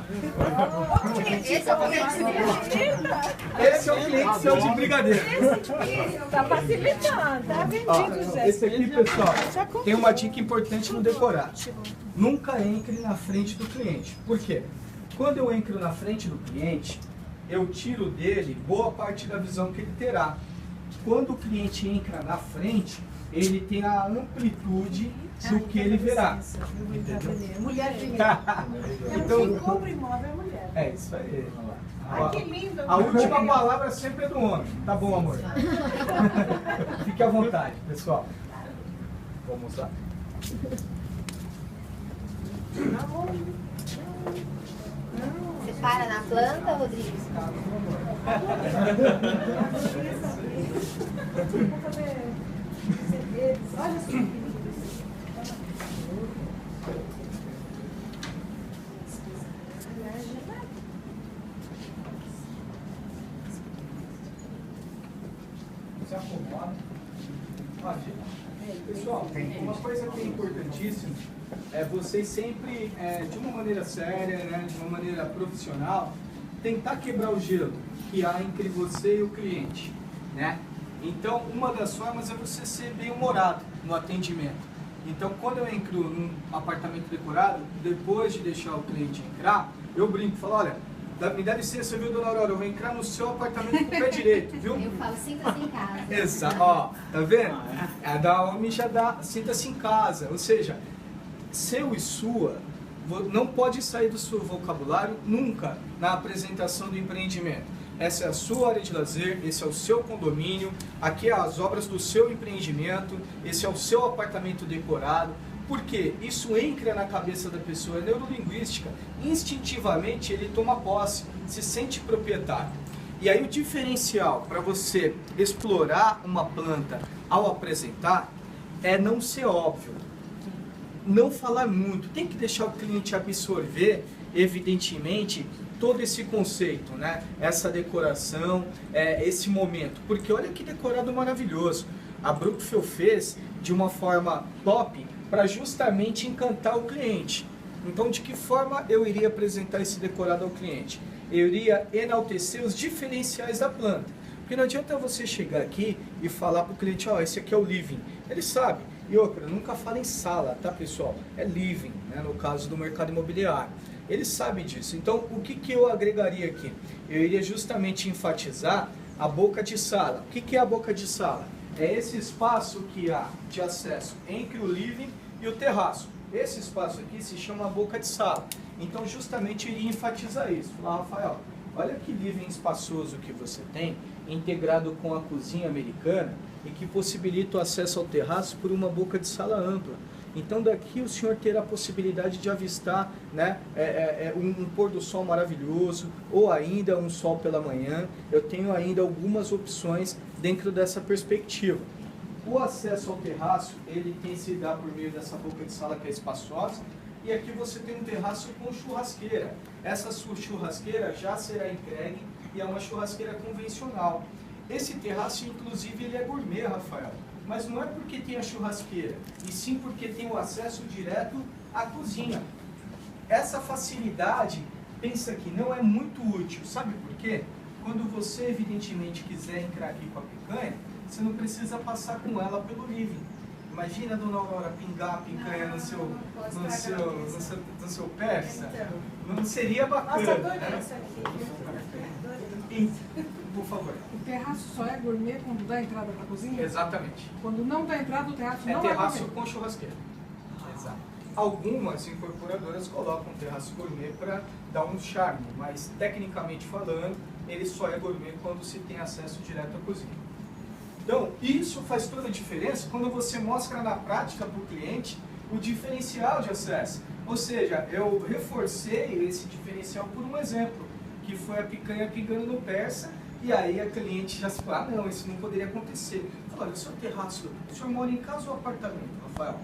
Esse é o cliente. Esse é o cliente seu de brigadeiro. Está facilitando, está vendido, Zé. Esse aqui, pessoal, tem uma dica importante no decorar. Nunca entre na frente do cliente. Por quê? Quando eu entro na frente do cliente, eu tiro dele boa parte da visão que ele terá. Quando o cliente entra na frente, ele tem a amplitude do que ele verá. Entendeu? Mulher primeiro. Então, Quem compra imóvel é mulher. é isso aí. Ai, que lindo. A última palavra sempre é do homem. Tá bom, amor? Fique à vontade, pessoal. Vamos lá. Você para na planta, Rodrigo? Vou fazer CDs. Olha só que lindo. Se acomoda. Pessoal, uma coisa que é importantíssima é vocês sempre, de uma maneira séria, né, de uma maneira profissional, tentar quebrar o gelo que há entre você e o cliente, né? Então, uma das formas é você ser bem-humorado no atendimento. Então, quando eu entro num apartamento decorado, depois de deixar o cliente entrar, eu brinco, falo, olha, me dá licença, viu, dona Aurora, eu vou entrar no seu apartamento com o pé direito, viu? Eu falo, sinta-se em casa. Exato, ó, tá vendo? A da homem já dá, sinta-se em casa, ou seja, seu e sua não pode sair do seu vocabulário nunca na apresentação do empreendimento. Essa é a sua área de lazer, esse é o seu condomínio, aqui é as obras do seu empreendimento, esse é o seu apartamento decorado. Porque isso entra na cabeça da pessoa, é neurolinguística. Instintivamente ele toma posse, se sente proprietário. E aí o diferencial para você explorar uma planta ao apresentar é não ser óbvio. Não falar muito, tem que deixar o cliente absorver, evidentemente, todo esse conceito, né? Essa decoração, esse momento. Porque olha que decorado maravilhoso. A Brookfield fez de uma forma top para justamente encantar o cliente. Então, de que forma eu iria apresentar esse decorado ao cliente? Eu iria enaltecer os diferenciais da planta. Porque não adianta você chegar aqui e falar para o cliente, ó, esse aqui é o living. Ele sabe. E outra, nunca fala em sala, tá, pessoal? É living, né, no caso do mercado imobiliário. Ele sabe disso. Então, o que eu agregaria aqui? Eu iria justamente enfatizar a boca de sala. O que é a boca de sala? É esse espaço que há de acesso entre o living e o terraço. Esse espaço aqui se chama boca de sala. Então, justamente, eu iria enfatizar isso. Falar, Rafael, olha que living espaçoso que você tem, integrado com a cozinha americana e que possibilita o acesso ao terraço por uma boca de sala ampla. Então, daqui o senhor terá a possibilidade de avistar, né, um pôr do sol maravilhoso ou ainda um sol pela manhã. Eu tenho ainda algumas opções dentro dessa perspectiva. O acesso ao terraço, ele tem se dar por meio dessa boca de sala que é espaçosa. E aqui você tem um terraço com churrasqueira. Essa churrasqueira já será entregue e é uma churrasqueira convencional. Esse terraço, inclusive, ele é gourmet, Rafael. Mas não é porque tem a churrasqueira, e sim porque tem o acesso direto à cozinha. Essa facilidade, pensa que não é muito útil. Sabe por quê? Quando você, evidentemente, quiser entrar aqui com a picanha, você não precisa passar com ela pelo living. Imagina a dona Aurora pingar a picanha no seu persa. Não seria bacana. Nossa, adorei isso aqui. Por favor. O terraço só é gourmet quando dá entrada para a cozinha? Exatamente. Quando não dá entrada, o terraço não é terraço gourmet. com churrasqueira. Exato. Algumas incorporadoras colocam terraço gourmet para dar um charme, mas tecnicamente falando, ele só é gourmet quando se tem acesso direto à cozinha. Então, isso faz toda a diferença quando você mostra na prática para o cliente o diferencial de acesso. Ou seja, eu reforcei esse diferencial por um exemplo, que foi a picanha pingando no persa, e aí a cliente já se fala, ah, não, isso não poderia acontecer. Fala, olha, o seu terraço, o senhor mora em casa ou apartamento, Rafael?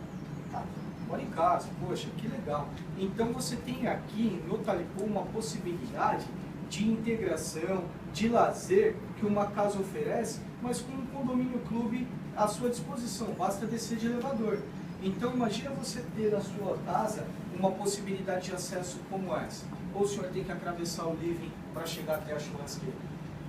Tá, mora em casa, poxa, que legal. Então você tem aqui no Talipô uma possibilidade de integração, de lazer que uma casa oferece, mas com um condomínio clube à sua disposição, basta descer de elevador. Então imagina você ter na sua casa uma possibilidade de acesso como essa. Ou o senhor tem que atravessar o living para chegar até a churrasqueira.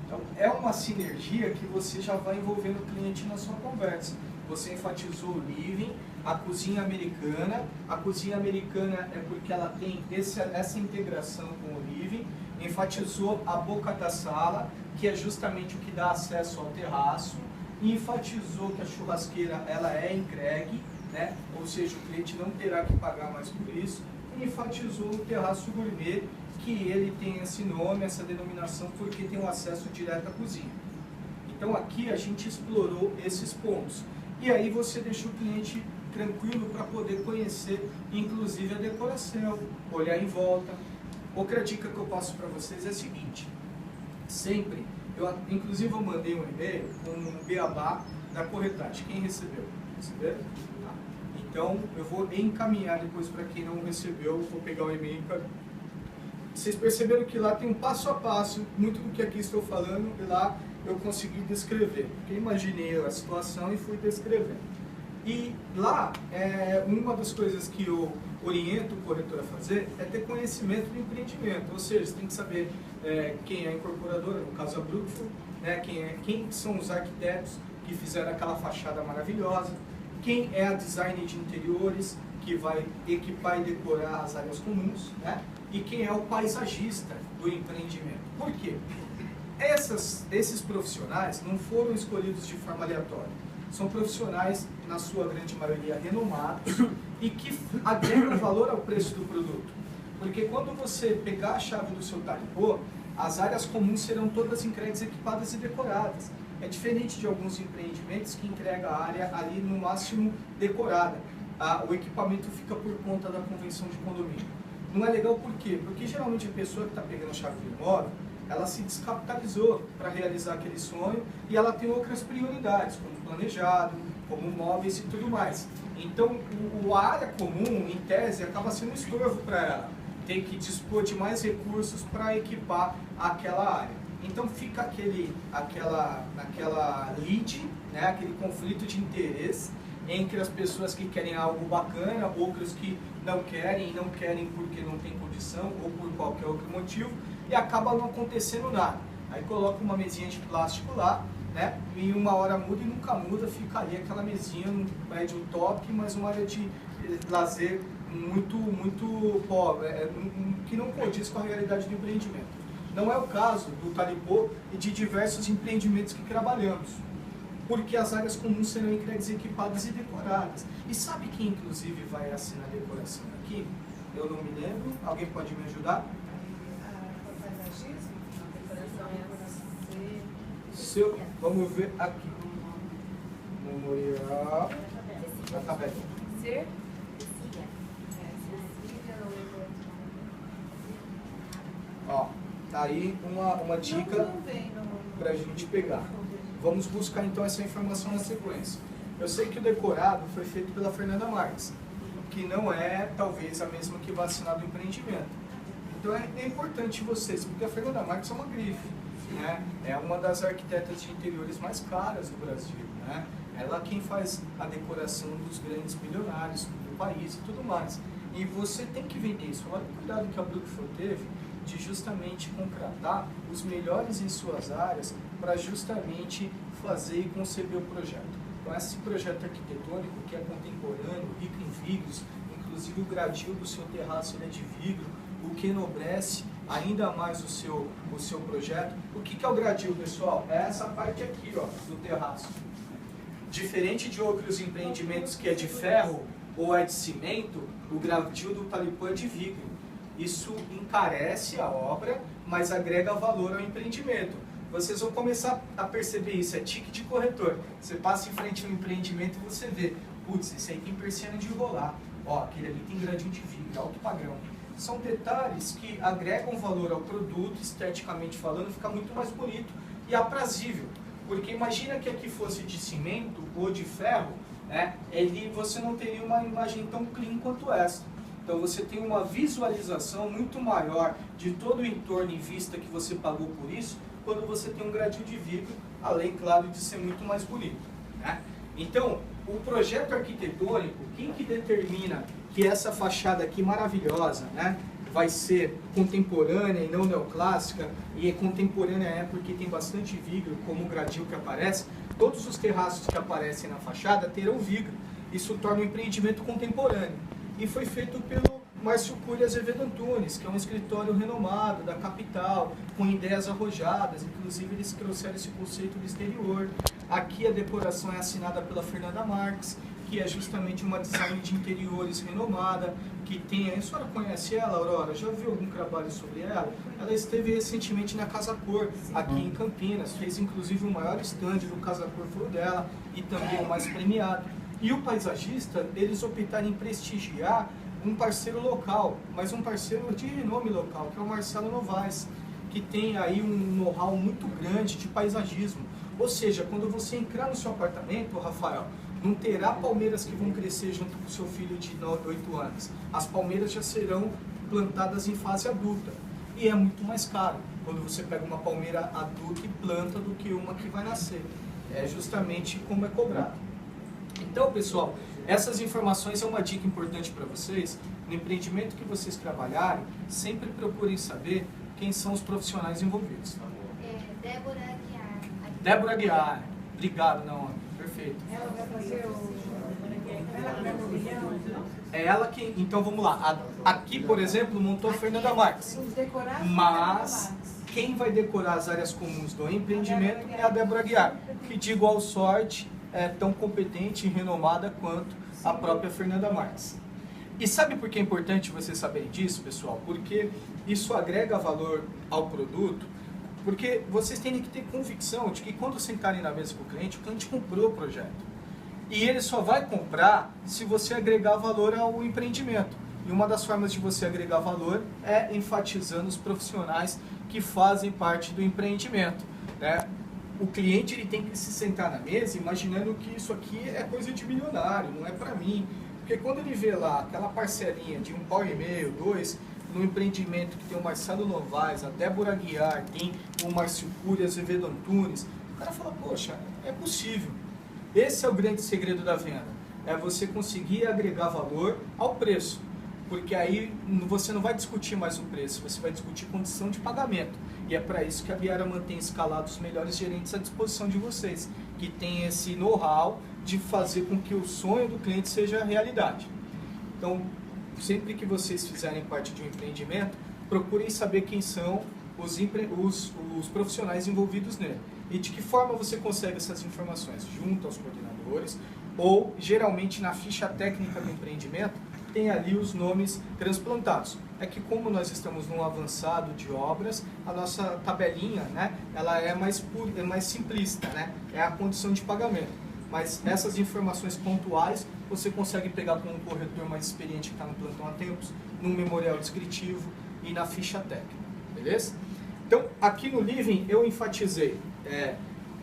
Então é uma sinergia que você já vai envolvendo o cliente na sua conversa. Você enfatizou o living, a cozinha americana. A cozinha americana é porque ela tem essa integração com o living. Enfatizou a boca da sala, que é justamente o que dá acesso ao terraço. E enfatizou que a churrasqueira ela é entregue, né? Ou seja, o cliente não terá que pagar mais por isso. E enfatizou o terraço gourmet, que ele tem esse nome, essa denominação, porque tem um acesso direto à cozinha. Então aqui a gente explorou esses pontos. E aí você deixa o cliente tranquilo para poder conhecer, inclusive, a decoração, olhar em volta. Outra dica que eu passo para vocês é a seguinte: sempre, inclusive eu mandei um e-mail com um beabá da corretagem. Quem recebeu? Receberam? Tá. Então eu vou encaminhar depois para quem não recebeu, vou pegar o e-mail e encaminhar. Vocês perceberam que lá tem um passo a passo, muito do que aqui estou falando, e lá eu consegui descrever. Porque imaginei a situação e fui descrevendo. E lá, uma das coisas que eu oriento o corretor a fazer é ter conhecimento do empreendimento. Ou seja, você tem que saber quem é a incorporadora, no caso a Brookfield, né, quem são os arquitetos que fizeram aquela fachada maravilhosa, quem é a designer de interiores, que vai equipar e decorar as áreas comuns, né? E quem é o paisagista do empreendimento. Por quê? Esses profissionais não foram escolhidos de forma aleatória. São profissionais, na sua grande maioria, renomados e que agregam valor ao preço do produto. Porque quando você pegar a chave do seu talipô, as áreas comuns serão todas entregues, equipadas e decoradas. É diferente de alguns empreendimentos que entregam a área ali no máximo decorada. O equipamento fica por conta da convenção de condomínio. Não é legal por quê? Porque geralmente a pessoa que está pegando a chave do imóvel, ela se descapitalizou para realizar aquele sonho e ela tem outras prioridades, como planejado, como móveis e tudo mais. Então, a área comum, em tese, acaba sendo um estorvo para ela. Tem que dispor de mais recursos para equipar aquela área. Então, fica aquela lead, né, aquele conflito de interesse entre as pessoas que querem algo bacana, outras que não querem porque não tem condição ou por qualquer outro motivo, e acaba não acontecendo nada. Aí coloca uma mesinha de plástico lá, né, e uma hora muda e nunca muda, fica ali aquela mesinha num prédio top, mas uma área de lazer muito pobre, que não condiz com a realidade do empreendimento. Não é o caso do Talipô e de diversos empreendimentos que trabalhamos, porque as áreas comuns serão entregues, equipadas e decoradas. E sabe quem, inclusive, vai assinar a decoração aqui? Eu não me lembro. Alguém pode me ajudar? Vamos ver aqui. Memorial. Tá aberto. Ó, tá aí uma dica pra gente pegar. Vamos buscar então essa informação na sequência. Eu sei que o decorado foi feito pela Fernanda Marques, que não é talvez a mesma que vai assinar do empreendimento. Então é importante vocês, porque a Fernanda Marques é uma grife, né? É uma das arquitetas de interiores mais caras do Brasil, né? Ela é quem faz a decoração dos grandes milionários do país e tudo mais. E você tem que vender isso. Olha o cuidado que a Brookfield teve de justamente contratar os melhores em suas áreas para justamente fazer e conceber o projeto. Então esse projeto arquitetônico que é contemporâneo, rico em vidros, inclusive o gradil do seu terraço ele é de vidro, o que enobrece ainda mais o seu projeto. O que é o gradil, pessoal? É essa parte aqui, ó, do terraço. Diferente de outros empreendimentos que é de ferro ou é de cimento, o gradil do Talipô é de vidro. Isso encarece a obra, mas agrega valor ao empreendimento. Vocês vão começar a perceber isso, é tique de corretor. Você passa em frente ao empreendimento e você vê, putz, esse aí tem persiana de enrolar, ó, aquele ali tem gradil de vidro, alto padrão. São detalhes que agregam valor ao produto, esteticamente falando, fica muito mais bonito e aprazível. Porque imagina que aqui fosse de cimento ou de ferro, né, você não teria uma imagem tão clean quanto essa. Então você tem uma visualização muito maior de todo o entorno em vista que você pagou por isso, quando você tem um gradil de vidro, além, claro, de ser muito mais bonito, né? Então, o projeto arquitetônico, quem que determina que essa fachada aqui maravilhosa, né, vai ser contemporânea e não neoclássica, e é contemporânea é porque tem bastante vidro, como o gradil que aparece, todos os terraços que aparecem na fachada terão vidro. Isso torna o empreendimento contemporâneo. E foi feito pelo Márcio Cury Azevedo Antunes, que é um escritório renomado da capital, com ideias arrojadas, inclusive eles trouxeram esse conceito do exterior. Aqui a decoração é assinada pela Fernanda Marques, que é justamente uma design de interiores renomada, que tem... A senhora conhece ela, Aurora? Já viu algum trabalho sobre ela? Ela esteve recentemente na Casa Cor, aqui em Campinas, fez inclusive o maior stand do Casa Cor foi o dela, e também o mais premiado. E o paisagista, eles optaram em prestigiar um parceiro local, mas um parceiro de renome local, que é o Marcelo Novaes, que tem aí um know-how muito grande de paisagismo. Ou seja, quando você entrar no seu apartamento, Rafael, não terá palmeiras que vão crescer junto com o seu filho de 8 anos. As palmeiras já serão plantadas em fase adulta. E é muito mais caro quando você pega uma palmeira adulta e planta do que uma que vai nascer. É justamente como é cobrado. Então, pessoal, essas informações é uma dica importante para vocês. No empreendimento que vocês trabalharem, sempre procurem saber quem são os profissionais envolvidos. Débora Aguiar. Débora Aguiar. Obrigado, não, perfeito. Ela vai fazer o... Ela vai mobiliar, É ela que... Então, vamos lá. Aqui, por exemplo, montou a Fernanda Marques. os decorados. Mas quem vai decorar as áreas comuns do empreendimento é a Débora Aguiar, que de igual sorte é tão competente e renomada quanto a própria Fernanda Marques. E sabe por que é importante vocês saberem disso, pessoal? Porque isso agrega valor ao produto, porque vocês têm que ter convicção de que quando sentarem na mesa com o cliente comprou o projeto. E ele só vai comprar se você agregar valor ao empreendimento. E uma das formas de você agregar valor é enfatizando os profissionais que fazem parte do empreendimento, né? O cliente ele tem que se sentar na mesa imaginando que isso aqui é coisa de milionário, não é para mim. Porque quando ele vê lá aquela parcelinha de £1,5, 2, no empreendimento que tem o Marcelo Novaes, a Débora Aguiar, tem o Márcio Cury Azevedo Antunes, o cara fala, poxa, é possível. Esse é o grande segredo da venda, é você conseguir agregar valor ao preço. Porque aí você não vai discutir mais o preço, você vai discutir condição de pagamento. E é para isso que a Biara mantém escalado os melhores gerentes à disposição de vocês, que tem esse know-how de fazer com que o sonho do cliente seja realidade. Então, sempre que vocês fizerem parte de um empreendimento, procurem saber quem são os profissionais envolvidos nele. E de que forma você consegue essas informações? Junto aos coordenadores, ou geralmente na ficha técnica do empreendimento, tem ali os nomes transplantados. É que como nós estamos num avançado de obras, a nossa tabelinha, né, ela é mais simplista, né, é a condição de pagamento. Mas essas informações pontuais você consegue pegar com um corretor mais experiente que está no plantão há tempos, num memorial descritivo e na ficha técnica, beleza? Então, aqui no living eu enfatizei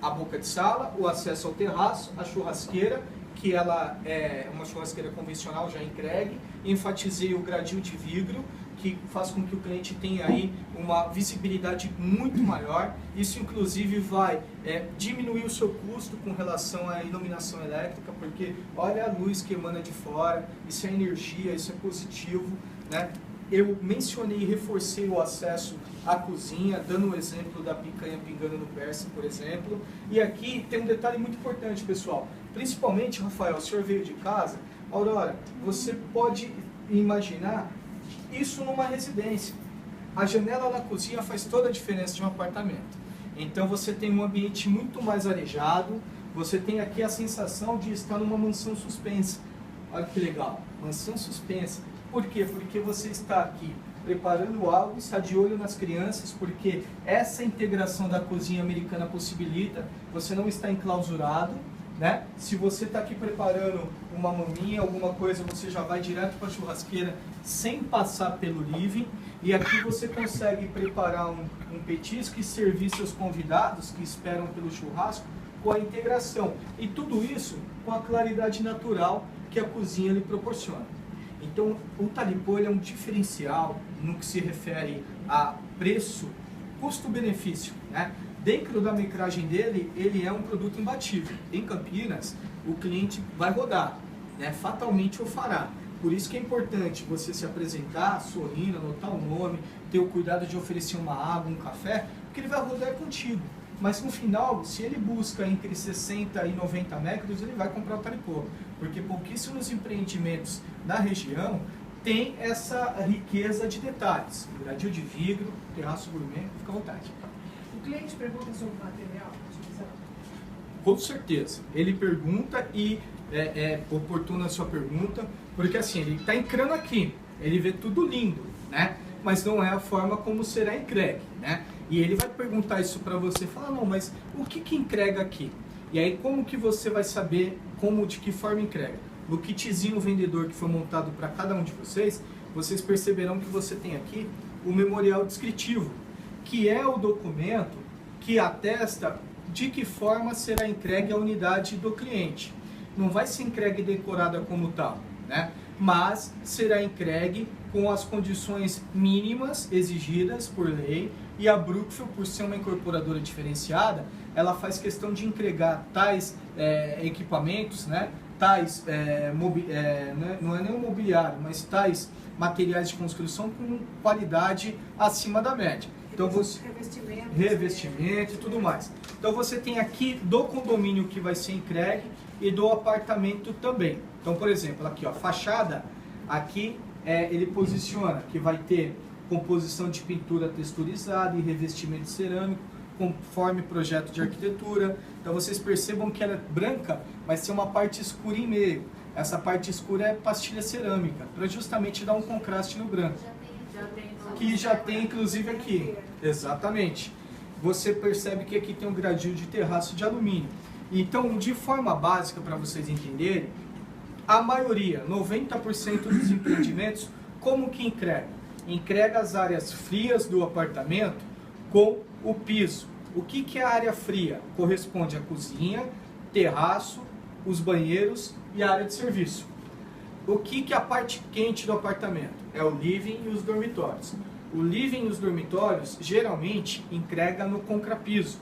a boca de sala, o acesso ao terraço, a churrasqueira, que ela é uma churrasqueira convencional já entregue, enfatizei o gradil de vidro, que faz com que o cliente tenha aí uma visibilidade muito maior. Isso inclusive vai diminuir o seu custo com relação à iluminação elétrica, porque olha a luz que emana de fora, isso é energia, isso é positivo, né? Eu mencionei e reforcei o acesso à cozinha, dando o exemplo da picanha pingando no Persa, por exemplo. E aqui tem um detalhe muito importante, pessoal. Principalmente, Rafael, o senhor veio de casa. Aurora, você pode imaginar isso numa residência. A janela na cozinha faz toda a diferença de um apartamento. Então você tem um ambiente muito mais arejado, você tem aqui a sensação de estar numa mansão suspensa. Olha que legal, mansão suspensa. Por quê? Porque você está aqui preparando algo, está de olho nas crianças, porque essa integração da cozinha americana possibilita, você não está enclausurado, né? Se você está aqui preparando uma maminha, alguma coisa, você já vai direto para a churrasqueira sem passar pelo living, e aqui você consegue preparar um petisco e servir seus convidados que esperam pelo churrasco com a integração. E tudo isso com a claridade natural que a cozinha lhe proporciona. Então, o Talipô é um diferencial no que se refere a preço, custo-benefício, né? Dentro da metragem dele, ele é um produto imbatível. Em Campinas, o cliente vai rodar, né? Fatalmente o fará. Por isso que é importante você se apresentar, sorrindo, anotar o nome, ter o cuidado de oferecer uma água, um café, porque ele vai rodar contigo. Mas no final, se ele busca entre 60 e 90 metros, ele vai comprar o Talipô. Porque pouquíssimos empreendimentos na região têm essa riqueza de detalhes. Gradil de vidro, terraço gourmet, fica à vontade. O cliente pergunta sobre o material? Com certeza. Ele pergunta e é oportuna a sua pergunta, porque assim, ele está entrando aqui, ele vê tudo lindo, né? Mas não é a forma como será entregue, né? E ele vai perguntar isso para você, falar, não, mas o que entrega aqui? E aí como que você vai saber de que forma entrega? No kitzinho vendedor que foi montado para cada um de vocês perceberão que você tem aqui o memorial descritivo, que é o documento que atesta de que forma será entregue a unidade do cliente. Não vai ser entregue decorada como tal, né? Mas será entregue com as condições mínimas exigidas por lei, e a Brookfield, por ser uma incorporadora diferenciada, ela faz questão de entregar tais equipamentos, né? Tais, não é nem um mobiliário, mas tais materiais de construção com qualidade acima da média. Então revestimento e tudo mais. Então você tem aqui do condomínio que vai ser entregue e do apartamento também. Então, por exemplo, aqui ó, fachada, aqui ele posiciona que vai ter composição de pintura texturizada e revestimento cerâmico conforme projeto de arquitetura. Então vocês percebam que ela é branca, mas tem uma parte escura em meio. Essa parte escura é pastilha cerâmica, para justamente dar um contraste no branco. Que já tem inclusive aqui. Exatamente. Você percebe que aqui tem um gradil de terraço de alumínio. Então, de forma básica, para vocês entenderem, a maioria, 90% dos empreendimentos, como que entrega? Entrega as áreas frias do apartamento com o piso. O que é a área fria? Corresponde à cozinha, terraço, os banheiros e a área de serviço. O que é a parte quente do apartamento? É o living e os dormitórios. O living e os dormitórios, geralmente, entrega no contrapiso.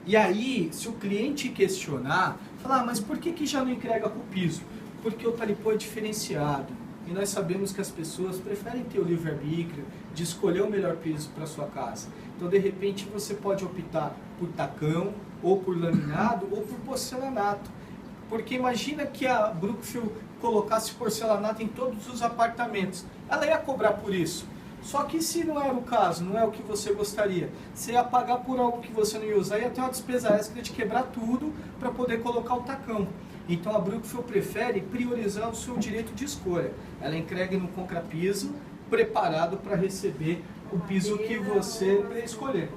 E aí, se o cliente questionar, falar, mas por que já não entrega com o piso? Porque o Talipô é diferenciado. E nós sabemos que as pessoas preferem ter o livre-arbítrio de escolher o melhor piso para sua casa. Então, de repente, você pode optar por tacão, ou por laminado, ou por porcelanato. Porque imagina que a Brookfield colocasse porcelanato em todos os apartamentos. Ela ia cobrar por isso. Só que se não era o caso, não é o que você gostaria, você ia pagar por algo que você não ia usar, ia ter uma despesa extra de quebrar tudo para poder colocar o tacão. Então a Brookfield prefere priorizar o seu direito de escolha. Ela entrega no contrapiso, preparado para receber o piso que você escolher.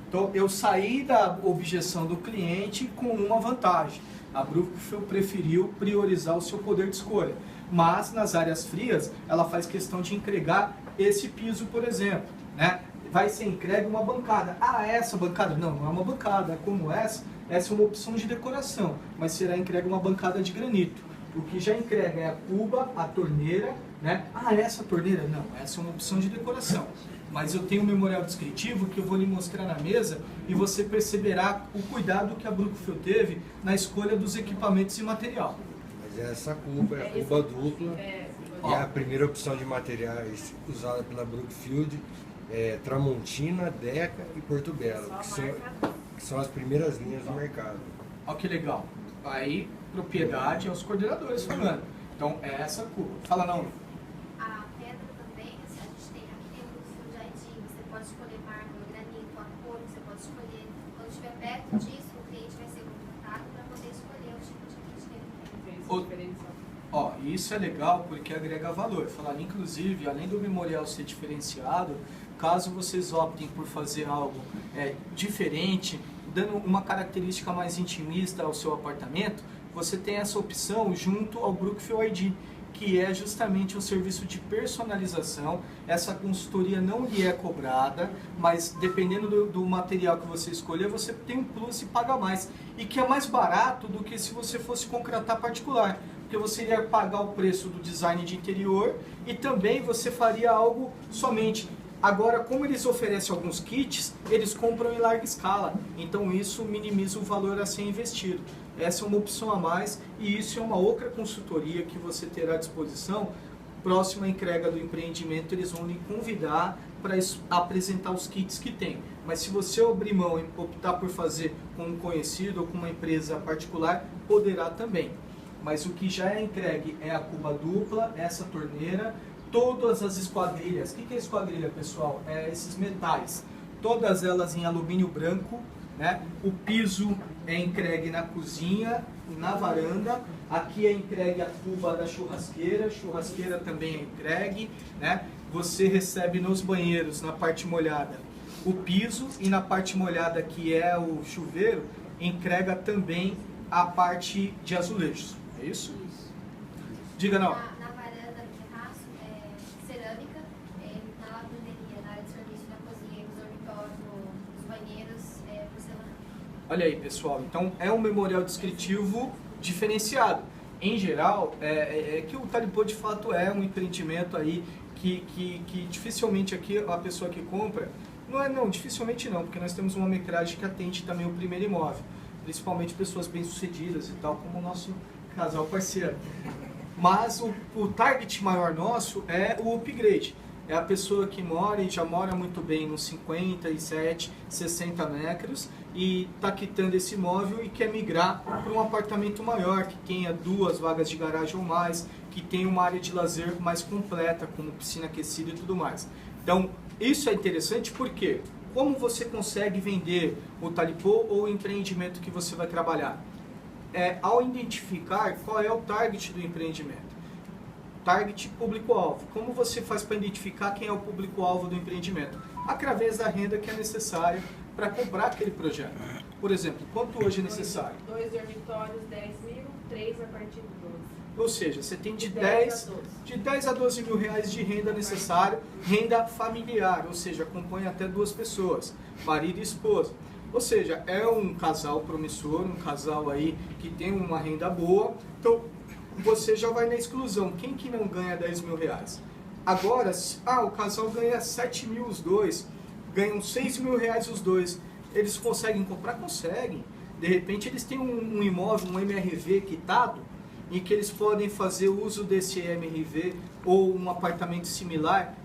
Então eu saí da objeção do cliente com uma vantagem. A Brookfield preferiu priorizar o seu poder de escolha. Mas nas áreas frias, ela faz questão de entregar esse piso, por exemplo, né? Vai ser entregue uma bancada. Ah, essa bancada? Não, não é uma bancada, é como essa. Essa é uma opção de decoração, mas será entregue uma bancada de granito. O que já entrega é a cuba, a torneira, né? Ah, essa torneira? Não, essa é uma opção de decoração. Mas eu tenho um memorial descritivo que eu vou lhe mostrar na mesa e você perceberá o cuidado que a Brookfield teve na escolha dos equipamentos e material. Mas essa cuba é a cuba dupla e a primeira opção de materiais usada pela Brookfield é Tramontina, Deca e Porto Belo, que são as primeiras linhas do mercado. Olha que legal. Aí, propriedade aos coordenadores falando. Então, é essa cuba. Fala não. A pedra também, assim, a gente tem aqui tem o jardim, você pode escolher mármore, granito, a cor, você pode escolher. Quando estiver perto disso, o cliente vai ser contratado para poder escolher o tipo de kit que ele quer. Ó, isso é legal porque agrega valor. Falar, inclusive, além do memorial ser diferenciado, caso vocês optem por fazer algo diferente, dando uma característica mais intimista ao seu apartamento, você tem essa opção junto ao Brookfield ID, que é justamente um serviço de personalização. Essa consultoria não lhe é cobrada, mas dependendo do material que você escolher, você tem um plus e paga mais. E que é mais barato do que se você fosse contratar particular, porque você iria pagar o preço do design de interior e também você faria algo somente Agora, como eles oferecem alguns kits, eles compram em larga escala. Então isso minimiza o valor a ser investido. Essa é uma opção a mais e isso é uma outra consultoria que você terá à disposição. Próxima entrega do empreendimento, eles vão lhe convidar para apresentar os kits que tem. Mas se você abrir mão e optar por fazer com um conhecido ou com uma empresa particular, poderá também. Mas o que já é entregue é a cuba dupla, essa torneira, todas as esquadrilhas. O que é esquadrilha, pessoal? É esses metais. Todas elas em alumínio branco, né? O piso é entregue na cozinha, na varanda. Aqui é entregue a cuba da churrasqueira. Churrasqueira também é entregue, né? Você recebe nos banheiros, na parte molhada, o piso. E na parte molhada, que é o chuveiro, entrega também a parte de azulejos. É isso? Diga não. Na varanda, no terraço, cerâmica, na lavanderia, na área de serviço, na cozinha, nos dormitórios, nos banheiros, porcelana. Olha aí, pessoal. Então, é um memorial descritivo diferenciado. Em geral, é que o Talipô, de fato, é um empreendimento aí que dificilmente aqui a pessoa que compra... dificilmente não, porque nós temos uma metragem que atende também o primeiro imóvel. Principalmente pessoas bem-sucedidas e tal, como o nosso casal parceiro. Mas o target maior nosso é o upgrade. É a pessoa que mora e já mora muito bem nos 57, 60 metros e está quitando esse imóvel e quer migrar para um apartamento maior, que tenha 2 vagas de garagem ou mais, que tenha uma área de lazer mais completa, como piscina aquecida e tudo mais. Então, isso é interessante porque como você consegue vender o Talipô ou o empreendimento que você vai trabalhar? Ao identificar qual é o target do empreendimento. Target público-alvo. Como você faz para identificar quem é o público-alvo do empreendimento? Através da renda que é necessária para comprar aquele projeto. Por exemplo, quanto hoje é necessário? 2 dormitórios, 10 mil, 3 a partir de 12. Ou seja, você tem de 10 a 12 mil reais de renda necessária, renda familiar, ou seja, acompanha até 2 pessoas, marido e esposa. Ou seja, é um casal promissor, um casal aí que tem uma renda boa, então você já vai na exclusão. Quem que não ganha 10 mil reais? Agora, o casal ganha 7 mil os dois, ganham 6 mil reais os dois, eles conseguem comprar? Conseguem. De repente eles têm um imóvel, um MRV quitado, em que eles podem fazer uso desse MRV ou um apartamento similar.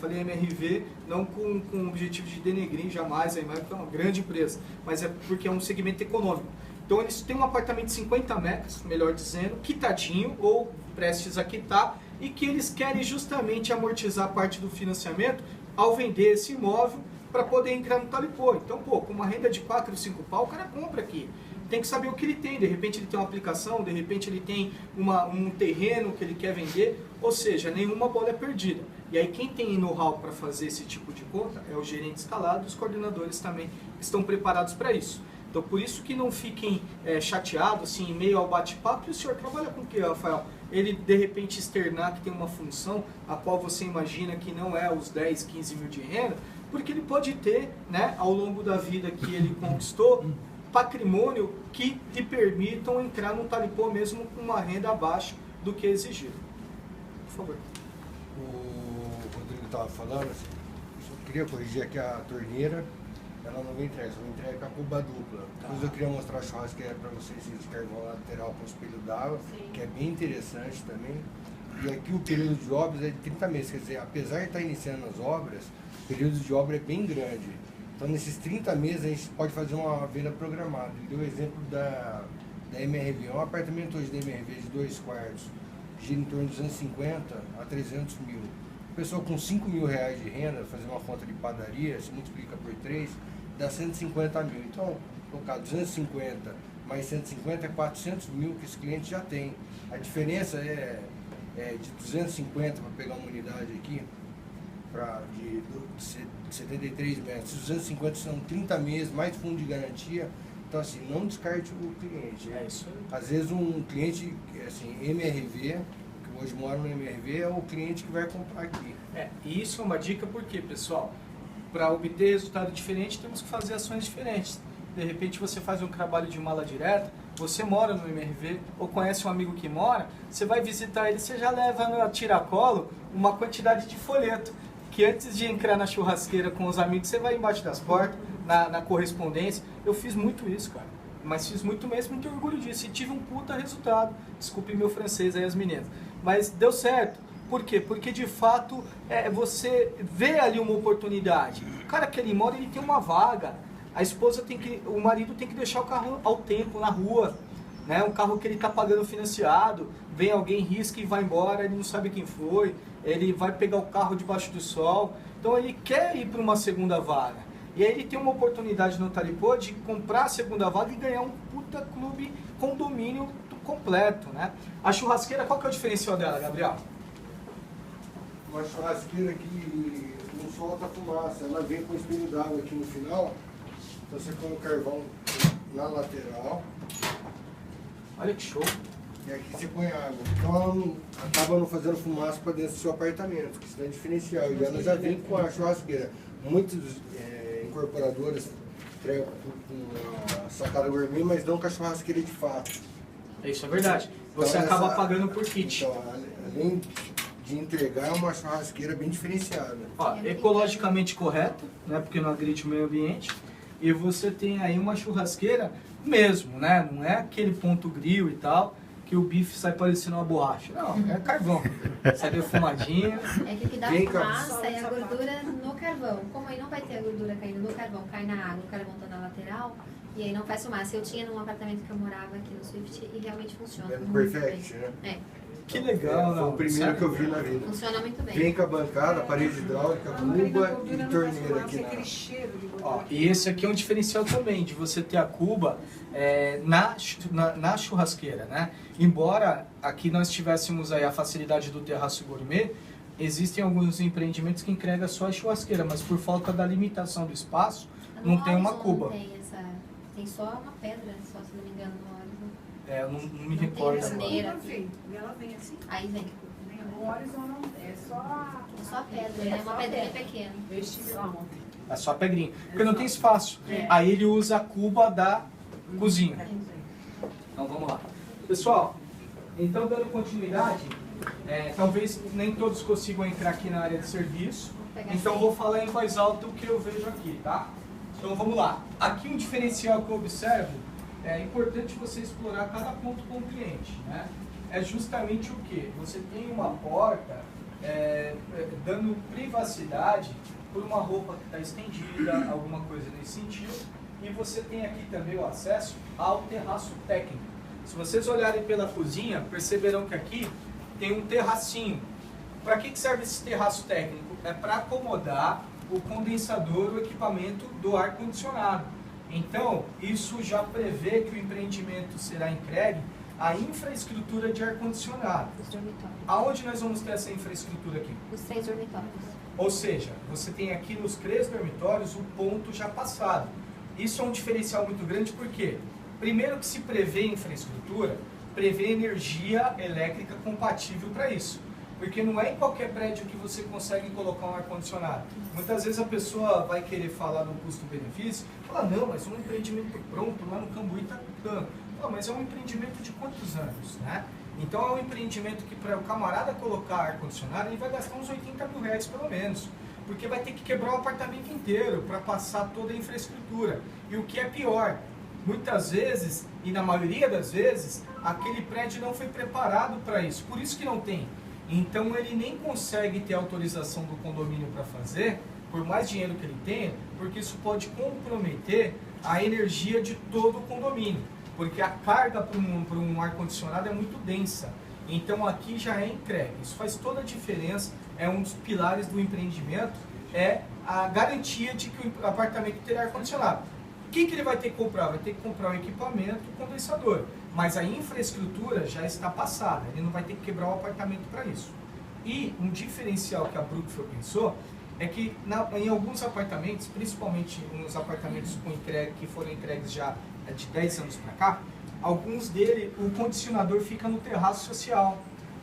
Falei MRV não com o objetivo de denegrir jamais a imagem, porque é uma grande empresa, mas é porque é um segmento econômico. Então eles têm um apartamento de 50 metros, melhor dizendo, quitadinho ou prestes a quitar, e que eles querem justamente amortizar parte do financiamento ao vender esse imóvel para poder entrar no Talipô. Então, com uma renda de 4 ou 5 pau, o cara compra aqui. Tem que saber o que ele tem, de repente ele tem uma aplicação, de repente ele tem um terreno que ele quer vender, ou seja, nenhuma bola é perdida. E aí quem tem know-how para fazer esse tipo de conta é o gerente escalado, os coordenadores também estão preparados para isso. Então por isso que não fiquem chateados, assim, em meio ao bate-papo. E o senhor trabalha com o que, Rafael? Ele de repente externar que tem uma função a qual você imagina que não é os 10, 15 mil de renda, porque ele pode ter, né, ao longo da vida que ele conquistou, patrimônio que lhe permitam entrar no Talipô mesmo com uma renda abaixo do que é exigido. Por favor. O Rodrigo estava falando, assim, só queria corrigir aqui a torneira, ela não vem entregue, só vem entregue com a cuba dupla. Depois eu queria mostrar a churrasqueira para vocês, esse carvão lateral com espelho d'água, que é bem interessante também. E aqui o período de obras é de 30 meses, quer dizer, apesar de estar iniciando as obras, o período de obra é bem grande. Então, nesses 30 meses, a gente pode fazer uma venda programada. Ele deu o exemplo da MRV. Um apartamento hoje da MRV de 2 quartos gira em torno de 250 a 300 mil. A pessoa com 5 mil reais de renda, fazer uma conta de padaria, se multiplica por 3, dá 150 mil. Então, colocar 250 mais 150 é 400 mil que esse cliente já tem. A diferença é de 250 para pegar uma unidade aqui, de 73 metros, 250 são 30 meses, mais fundo de garantia. Então, assim, não descarte o cliente. É isso aí. Às vezes um cliente, assim, MRV, que hoje mora no MRV, é o cliente que vai comprar aqui. E isso é uma dica porque, pessoal, para obter resultado diferente, temos que fazer ações diferentes. De repente você faz um trabalho de mala direta, você mora no MRV ou conhece um amigo que mora, você vai visitar ele, você já leva no tiracolo uma quantidade de folheto. que antes de entrar na churrasqueira com os amigos, você vai embaixo das portas, na correspondência. Eu fiz muito isso, cara. Mas fiz muito mesmo, muito orgulho disso. E tive um puta resultado. Desculpe meu francês aí, as meninas. Mas deu certo. Por quê? Porque de fato você vê ali uma oportunidade. O cara que ele mora, ele tem uma vaga. A esposa o marido tem que deixar o carro ao tempo na rua. Né? Um carro que ele está pagando financiado. Vem alguém, risca e vai embora, ele não sabe quem foi. Ele vai pegar o carro debaixo do sol. Então ele quer ir para uma segunda vaga. E aí ele tem uma oportunidade no Talipô de comprar a segunda vaga e ganhar um puta clube condomínio completo, né? A churrasqueira, qual que é o diferencial dela, Gabriel? Uma churrasqueira que não solta fumaça, ela vem com espelho d'água aqui no final, então você põe o carvão na lateral. Olha que show! E aqui você põe água. Então ela não, acaba não fazendo fumaça para dentro do seu apartamento, que isso é diferencial. E ela já vem com a churrasqueira. Muitos incorporadores entregam com a sacada gourmet, mas não com a churrasqueira de fato. Isso é verdade. Você então, acaba pagando por kit. Então, além de entregar, é uma churrasqueira bem diferenciada. Ó, ecologicamente correta, né, porque não agride o meio ambiente. E você tem aí uma churrasqueira mesmo, né? Não é aquele ponto grill e tal, que o bife sai parecendo uma borracha. Não, é carvão. Sai defumadinho. É que o que dá fumaça é a gordura no carvão. Como aí não vai ter a gordura caindo no carvão, cai na água, o carvão tá na lateral, e aí não faz fumaça. Eu tinha num apartamento que eu morava aqui no Swift e realmente funciona. Perfect, né? É. Que legal, Foi o primeiro que eu vi na vida. Funciona muito bem. Vem com a bancada, parede hidráulica, cuba e torneira aqui aquele cheiro de gordura. Ó, e esse aqui é um diferencial também, de você ter a cuba na churrasqueira, né? Embora aqui nós tivéssemos aí a facilidade do terraço gourmet, existem alguns empreendimentos que entregam só a churrasqueira, mas por falta da limitação do espaço, não tem uma cuba. Não tem essa... Tem só uma pedra, só se não me engano, no Horizon. Eu não me Não tem recordo essa agora. maneira. E ela vem assim. Aí vem. O Horizon não é só É só a pedra, né? Uma pedrinha pequena. Eu estive lá ontem. É só a pedrinha. Porque não tem espaço. Aí ele usa a cuba da cozinha. Então vamos lá. Pessoal, então dando continuidade, talvez nem todos consigam entrar aqui na área de serviço. Então vou falar em voz alta o que eu vejo aqui, tá? Então vamos lá. Aqui um diferencial que eu observo, é importante você explorar cada ponto com o cliente, né? É justamente o que? Você tem uma porta dando privacidade por uma roupa que está estendida, alguma coisa nesse sentido, e você tem aqui também o acesso ao terraço técnico. Se vocês olharem pela cozinha, perceberão que aqui tem um terracinho. Para que serve esse terraço técnico? É para acomodar o condensador, o equipamento do ar-condicionado. Então, isso já prevê que o empreendimento será entregue a infraestrutura de ar-condicionado. Os dormitórios. Aonde nós vamos ter essa infraestrutura aqui? Os 3 dormitórios. Ou seja, você tem aqui nos 3 dormitórios o ponto já passado. Isso é um diferencial muito grande porque, primeiro que se prevê infraestrutura, prevê energia elétrica compatível para isso. Porque não é em qualquer prédio que você consegue colocar um ar-condicionado. Muitas vezes a pessoa vai querer falar no custo-benefício, fala, não, mas um empreendimento pronto lá no Cambuí está tanto. Não, mas é um empreendimento de quantos anos, né? Então é um empreendimento que para o camarada colocar ar-condicionado, ele vai gastar uns 80 mil reais pelo menos. Porque vai ter que quebrar o apartamento inteiro para passar toda a infraestrutura. E o que é pior, muitas vezes, e na maioria das vezes, aquele prédio não foi preparado para isso. Por isso que não tem. Então ele nem consegue ter autorização do condomínio para fazer, por mais dinheiro que ele tenha, porque isso pode comprometer a energia de todo o condomínio. Porque a carga para um ar-condicionado é muito densa. Então aqui já é entregue. Isso faz toda a diferença, é um dos pilares do empreendimento, é a garantia de que o apartamento terá ar-condicionado. O que ele vai ter que comprar? Vai ter que comprar um equipamento condensador. Mas a infraestrutura já está passada, ele não vai ter que quebrar o apartamento para isso. E um diferencial que a Brookfield pensou é que em alguns apartamentos, principalmente nos apartamentos que foram entregues já de 10 anos para cá, alguns deles, o condicionador fica no terraço social,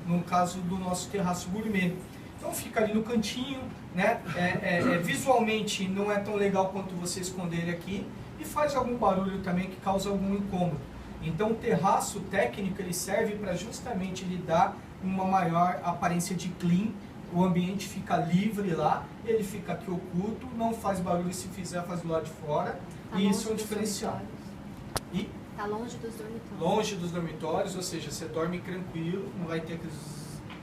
no caso do nosso terraço gourmet. Então fica ali no cantinho, né? Visualmente não é tão legal quanto você esconder ele aqui, e faz algum barulho também que causa algum incômodo. Então o terraço técnico ele serve para justamente lhe dar uma maior aparência de clean o ambiente fica livre lá, ele fica aqui oculto, não faz barulho, se fizer faz do lado de fora, Tá e isso é um longe dos diferencial. dormitórios. E Tá longe dos dormitórios. longe dos dormitórios, ou seja, você dorme tranquilo, não vai ter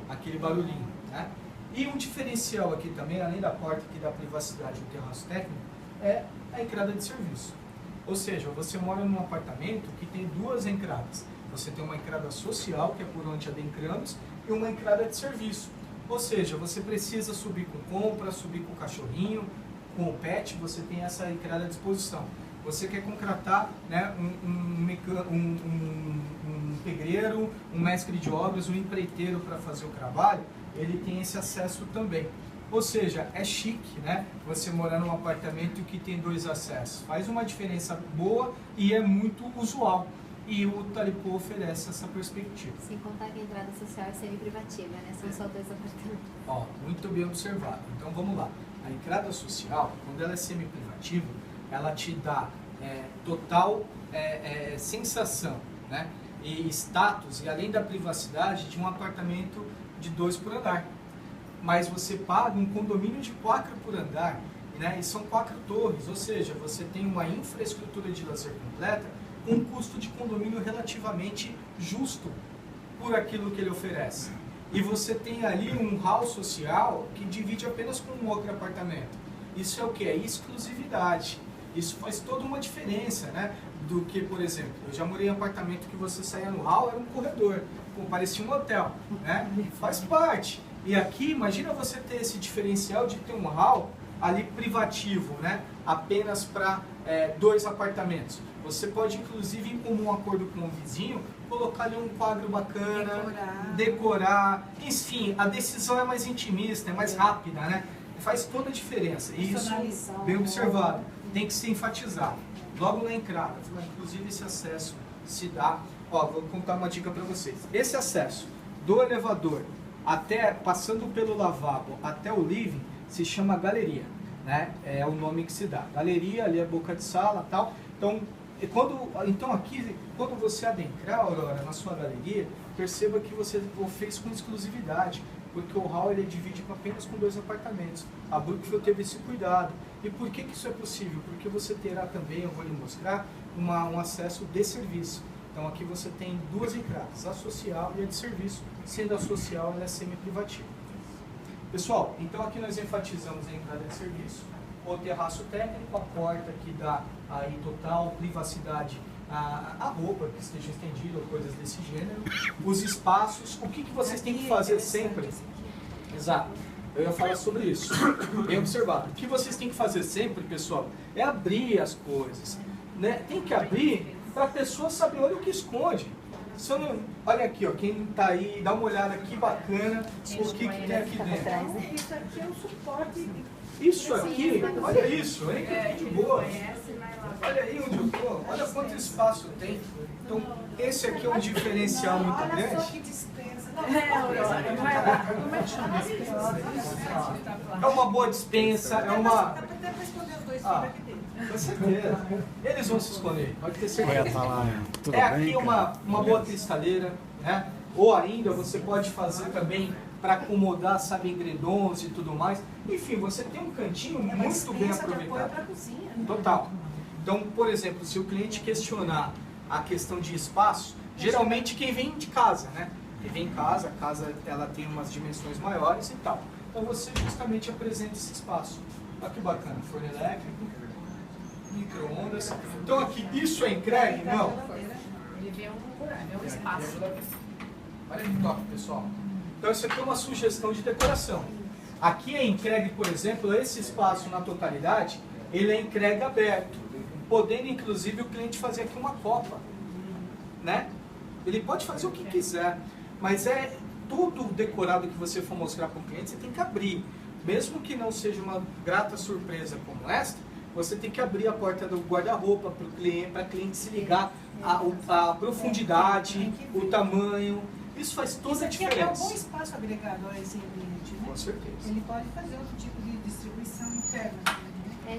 aquele barulhinho, né? E um diferencial aqui também, além da porta que dá privacidade e o terraço técnico, é a entrada de serviço. Ou seja, você mora num apartamento que tem duas entradas. Você tem uma entrada social, que é por onde adentramos, e uma entrada de serviço. Ou seja, você precisa subir com compra, subir com o cachorrinho, com o pet, você tem essa entrada à disposição. Você quer contratar, né, um pedreiro, um mestre de obras, um empreiteiro para fazer o trabalho, ele tem esse acesso também. Ou seja, é chique, né? Você morar num apartamento que tem dois acessos. Faz uma diferença boa e é muito usual. E o Talipô oferece essa perspectiva. Sem contar que a entrada social é semi-privativa, né? São só 2 apartamentos. Ó, muito bem observado. Então vamos lá. A entrada social, quando ela é semi-privativa, ela te dá total sensação, né? E status, e além da privacidade, de um apartamento de 2 por andar. Mas você paga um condomínio de 4 por andar, né? E são 4 torres, ou seja, você tem uma infraestrutura de lazer completa com um custo de condomínio relativamente justo por aquilo que ele oferece. E você tem ali um hall social que divide apenas com um outro apartamento. Isso é o que? É exclusividade. Isso faz toda uma diferença, né? Do que, por exemplo, eu já morei em apartamento que você saía no hall, era um corredor, como parecia um hotel, né? Faz parte. E aqui, imagina você ter esse diferencial de ter um hall ali privativo, né? Apenas para 2 apartamentos. Você pode, inclusive, em comum acordo com o vizinho, colocar ali um quadro bacana, decorar. Enfim, a decisão é mais intimista, é mais rápida, né? Faz toda a diferença. E isso, bem observado, tem que ser enfatizado. Logo na entrada, inclusive esse acesso se dá... Ó, vou contar uma dica para vocês. Esse acesso do elevador passando pelo lavabo até o living, se chama galeria, né? É o nome que se dá. Galeria, ali é boca de sala, tal. Então aqui, quando você adentrar, Aurora, na sua galeria, perceba que você o fez com exclusividade, porque o hall ele divide apenas com 2 apartamentos. A Brookfield teve esse cuidado. E por que isso é possível? Porque você terá também, eu vou lhe mostrar, um acesso de serviço. Então aqui você tem 2 entradas, a social e a de serviço, sendo a social ela é semi-privativa. Pessoal, então aqui nós enfatizamos a entrada de serviço, o terraço técnico, a porta que dá aí total privacidade a roupa que esteja estendida ou coisas desse gênero, os espaços, o que vocês têm que fazer sempre? Exato, eu ia falar sobre isso, bem observado. O que vocês têm que fazer sempre, pessoal, é abrir as coisas, né? Tem que abrir para a pessoa saber, olha o que esconde. Olha aqui, ó, quem está aí, dá uma olhada aqui bacana, o que tem aqui dentro. Isso aqui é um suporte. Isso aqui, olha isso, hein? Que boa. Olha aí onde eu estou, olha quanto espaço tem. Então, esse aqui é um diferencial muito Olha só grande. que dispensa. Como é que chama? É uma boa dispensa, é uma... Dá até para esconder os 2 filhos aqui dentro. Com certeza. Eles vão se esconder, pode ter certeza. Tá lá, tudo É aqui bem, uma boa cristaleira, né? Ou ainda você pode fazer também para acomodar, sabe, engredons e tudo mais. Enfim, você tem um cantinho muito bem aproveitado. Para cozinha, né? Total. Então, por exemplo, se o cliente questionar a questão de espaço, geralmente quem vem de casa, né? Quem vem em casa, a casa ela tem umas dimensões maiores e tal. Então você justamente apresenta esse espaço. Olha que bacana, forno elétrico, micro-ondas. Então aqui, isso é entregue? Não. Ele vê um espaço. Olha que top, pessoal. Então isso aqui é uma sugestão de decoração. Aqui é entregue, por exemplo, esse espaço na totalidade, ele é entregue aberto, podendo inclusive o cliente fazer aqui uma copa, né? Ele pode fazer o que quiser, mas é tudo decorado que você for mostrar para o cliente, você tem que abrir. Mesmo que não seja uma grata surpresa como esta, você tem que abrir a porta do guarda-roupa para o cliente se ligar a profundidade, o tamanho. Isso faz toda a diferença. É um bom espaço agregado a esse ambiente, né? Com certeza. Ele pode fazer outro tipo de distribuição interna.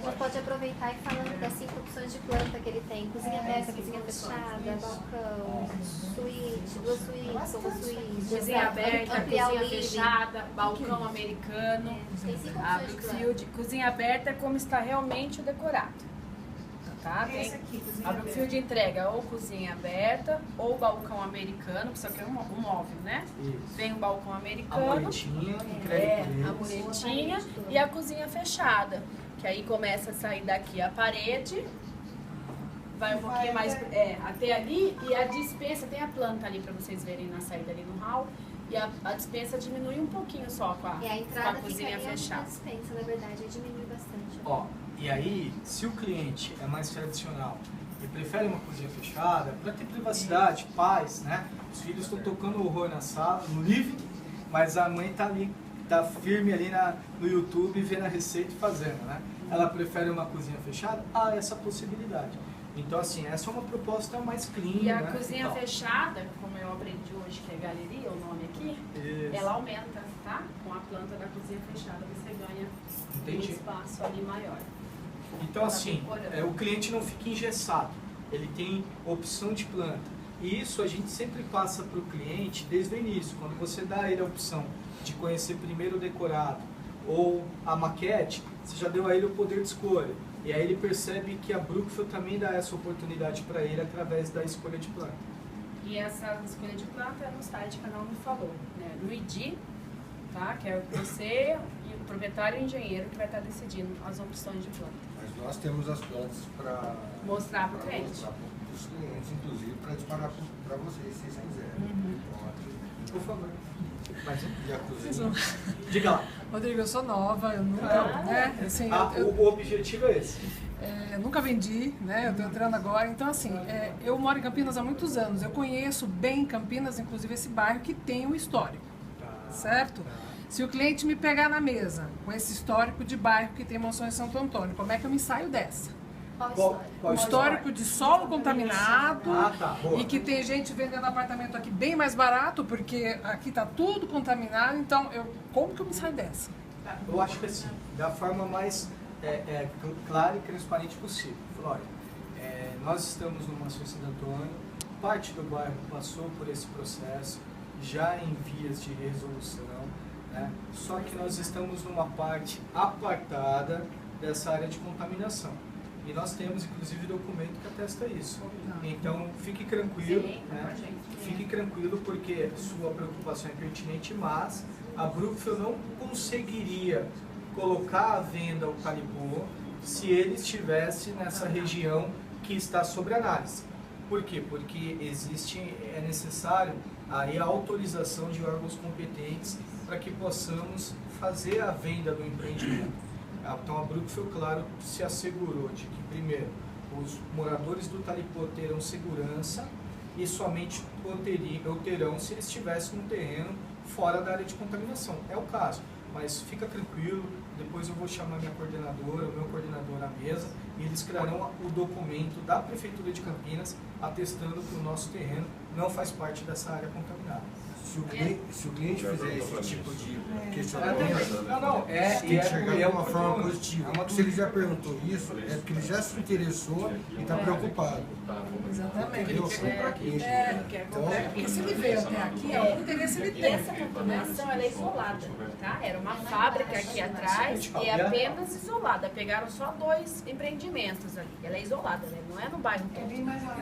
Já pode aproveitar e falando das 5 opções de planta que ele tem. Cozinha aberta, cozinha fechada, balcão, suíte, 2 suítes, ou suíte. Cozinha aberta, ampliar o cozinha living. fechada, balcão americano. Tem 5 A opções de planta. Brookfield, cozinha aberta é como está realmente o decorado. Tá? Esse aqui, cozinha A Brookfield entrega ou cozinha aberta ou balcão americano, que só que é um móvel, né? Isso. Vem o balcão A americano, muretinha, a muretinha e a cozinha fechada. Que aí começa a sair daqui a parede, vai um pouquinho mais até ali, e a despensa, tem a planta ali para vocês verem na saída ali no hall, e a despensa diminui um pouquinho só com a A entrada cozinha ficaria fechada. na dispensa, na verdade, aí diminui bastante. Ó, e aí, se o cliente é mais tradicional e prefere uma cozinha fechada, para ter privacidade, paz, né? Os filhos estão tocando horror na sala, no living, mas a mãe tá ali, tá firme ali no YouTube vendo a receita e fazendo, né? Ela prefere uma cozinha fechada? Há essa possibilidade. Então, assim, essa é uma proposta mais clean, E a né? cozinha fechada, como eu aprendi hoje, que é galeria, o nome aqui, Isso. ela aumenta, tá? Com a planta da cozinha fechada você ganha Entendi. um espaço ali maior. Então, assim, o cliente não fica engessado, ele tem opção de planta. E isso a gente sempre passa para o cliente desde o início, quando você dá a ele a opção de conhecer primeiro o decorado ou a maquete, você já deu a ele o poder de escolha. E aí ele percebe que a Brookfield também dá essa oportunidade para ele através da escolha de planta. E essa escolha de planta é no site que a Naomi falou, né? No ID, tá? Que é você e o proprietário e o engenheiro que vai estar decidindo as opções de planta. Mas nós temos as plantas para Mostrar pro cliente. mostrar para os clientes, inclusive para disparar para vocês, se vocês quiserem. Por favor. Mais um. E a cozinha? Diga lá. Rodrigo, eu sou nova, eu nunca, né? Assim, O objetivo é esse. eu nunca vendi, né? Eu estou entrando agora. Então, assim, eu moro em Campinas há muitos anos. Eu conheço bem Campinas, inclusive esse bairro que tem um histórico, certo? Se o cliente me pegar na mesa com esse histórico de bairro que tem Monções e Santo Antônio, como é que eu me saio dessa? Qual O histórico de solo contaminado Tá, boa. e que tem gente vendendo apartamento aqui bem mais barato, porque aqui está tudo contaminado. Então, como que eu me saio dessa? Eu acho que assim, da forma mais clara e transparente possível. Olha, nós estamos numa Santo Antônio, parte do bairro passou por esse processo, já em vias de resolução, né? Só que nós estamos numa parte apartada dessa área de contaminação. E nós temos, inclusive, documento que atesta isso. Então, fique tranquilo, né? Fique tranquilo porque sua preocupação é pertinente, mas a Brookfield não conseguiria colocar à venda o Calipô se ele estivesse nessa região que está sob análise. Por quê? Porque é necessário aí a autorização de órgãos competentes para que possamos fazer a venda do empreendimento. Então a Brookfield, claro, se assegurou de que, primeiro, os moradores do Talipô terão segurança e somente o terão se eles estivessem num terreno fora da área de contaminação. É o caso, mas fica tranquilo, depois eu vou chamar minha coordenadora, o meu coordenador à mesa, e eles criarão o documento da Prefeitura de Campinas atestando que o nosso terreno não faz parte dessa área contaminada. Se o cliente fizer esse tipo de questionamento, tem que enxergar de uma forma positiva. É uma Se ele já perguntou isso, é porque ele já se interessou e está preocupado. Exatamente. Entendeu? Porque se ele veio até aqui, algum interesse ele tem. Essa contaminação ela é isolada, tá? Era uma fábrica aqui atrás e é apenas isolada. Pegaram só 2 empreendimentos ali. Ela é isolada, né? Não é no bairro todo.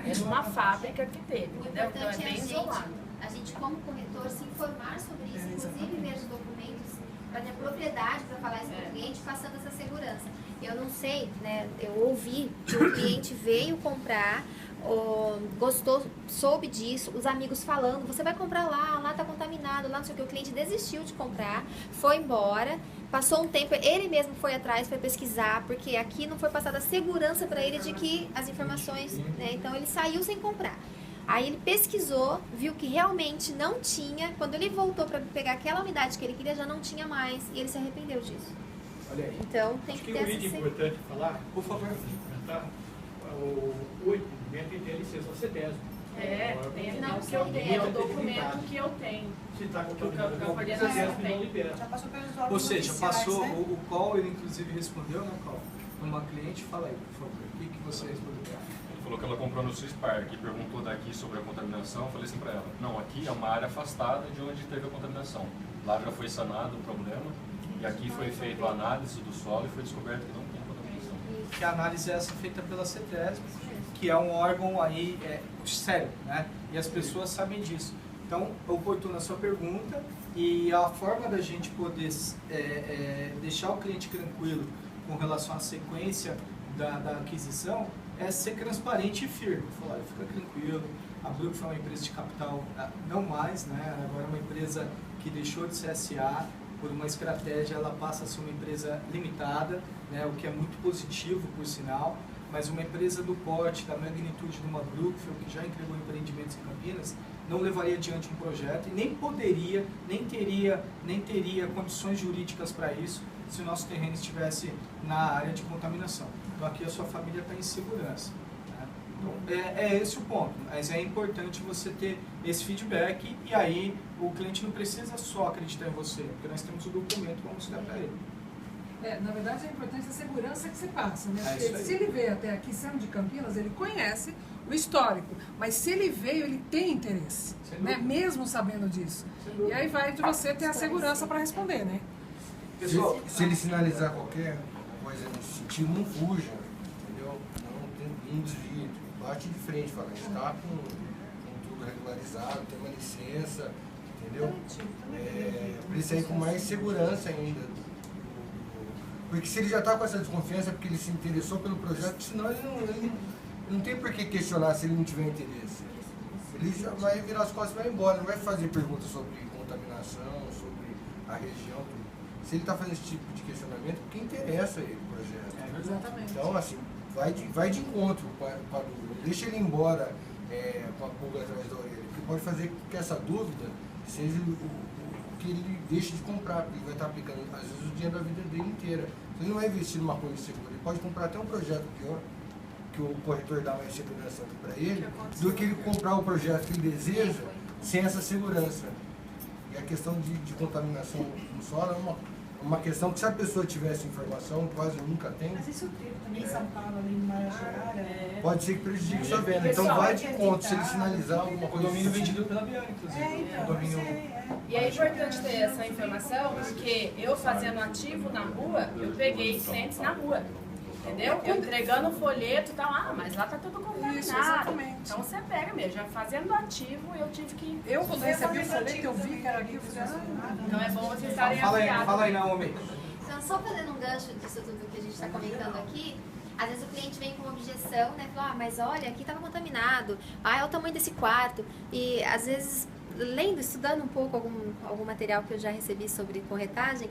É numa fábrica que teve, O entendeu? Então é importante bem é isolado. a gente, como corretor, se informar sobre isso, inclusive ver os documentos para ter propriedade para falar isso para o cliente, passando essa segurança. Eu não sei, né? Eu ouvi que o cliente veio comprar, gostou, soube disso, os amigos falando, você vai comprar lá está contaminado, lá não sei o que. O cliente desistiu de comprar, foi embora, passou um tempo, ele mesmo foi atrás, foi pesquisar, porque aqui não foi passada a segurança para ele de que as informações, né? Então ele saiu sem comprar. Aí ele pesquisou, viu que realmente não tinha. Quando ele voltou para pegar aquela unidade que ele queria, já não tinha mais. E ele se arrependeu disso. Olha aí. Então tem Acho que que ter um item essa importante falar, Por favor. tá? O empreendimento tem a licença da CETESB. Tem Não, o que eu tenho, é o documento que eu tenho. Se está Que o contaminado, campo a de CETESB tem. não libera. Já passou pelos Ou órgãos seja, oficiais, passou né? o qual ele inclusive respondeu, né, qual? para uma cliente, fala aí, por favor, o que você respondeu para ela? Ele falou que ela comprou no Swiss Park e perguntou daqui sobre a contaminação. Eu falei assim para ela, não, aqui é uma área afastada de onde teve a contaminação. Lá já foi sanado o problema e aqui foi feita a análise do solo e foi descoberto que não tem contaminação. Que a análise é essa feita pela CETESB, que é um órgão aí sério, né? E as pessoas sabem disso. Então, oportuna a sua pergunta, e a forma da gente poder deixar o cliente tranquilo com relação à sequência da aquisição é ser transparente e firme. Falar, fica tranquilo, a Brook foi uma empresa de capital, não mais, né? Agora é uma empresa que deixou de ser SA, por uma estratégia ela passa a ser uma empresa limitada, né? O que é muito positivo, por sinal, mas uma empresa do porte, da magnitude de uma Brookfield, que já entregou empreendimentos em Campinas, não levaria adiante um projeto e nem poderia, nem teria condições jurídicas para isso se o nosso terreno estivesse na área de contaminação. Então aqui a sua família está em segurança. Né? Então, é esse o ponto, mas é importante você ter esse feedback e aí o cliente não precisa só acreditar em você, porque nós temos o documento para mostrar para ele. Na verdade, é importante a segurança que você passa, né? É Porque se ele veio até aqui sendo de Campinas, ele conhece o histórico. Mas se ele veio, ele tem interesse, né? Mesmo sabendo disso. E aí vai de você ter a segurança para responder, né? Pessoal, Se ele sinalizar qualquer coisa nesse sentido, não fuja, entendeu? Não desvie, bate de frente, fala, a gente está com tudo regularizado, tem uma licença, entendeu? Por isso aí com mais segurança ainda. Porque se ele já está com essa desconfiança, é porque ele se interessou pelo projeto, senão ele não tem por que questionar se ele não tiver interesse. Ele já vai virar as costas e vai embora, não vai fazer perguntas sobre contaminação, sobre a região. Se ele está fazendo esse tipo de questionamento, porque interessa ele o projeto. Exatamente. Então, assim, vai de encontro com a dúvida. Deixa ele embora com a pulga atrás da orelha, porque pode fazer com que essa dúvida seja o que ele deixe de comprar, porque ele vai estar aplicando, às vezes, o dinheiro da vida dele inteira. Então, ele não vai investir numa coisa segura, ele pode comprar até um projeto pior, que o corretor dá mais segurança para ele, do que ele comprar o projeto que ele deseja sem essa segurança. E a questão de contaminação no solo é uma questão que, se a pessoa tivesse informação, quase nunca tem. Mas isso teve também em São Paulo, ali em Marajara. Pode ser que prejudique sua venda. Então vai de conta, se ele sinalizar alguma o coisa. domínio vendido pela Bianca, inclusive. Então, O domínio... E é importante ter essa informação, porque eu fazendo ativo na rua, eu peguei clientes na rua. Entendeu? Eu entregando o folheto e tal, mas lá tá tudo contaminado. Isso, exatamente. Então você pega mesmo, já fazendo ativo, eu tive que... Eu, quando recebi o folheto, eu vi que era aqui, eu falei, Então é bom vocês estarem Fala afiados. aí, Naomi. Então, só fazendo um gancho disso tudo que a gente está comentando aqui, às vezes o cliente vem com uma objeção, né? Fala, mas olha, aqui estava contaminado, é o tamanho desse quarto. E às vezes, estudando um pouco algum material que eu já recebi sobre corretagem,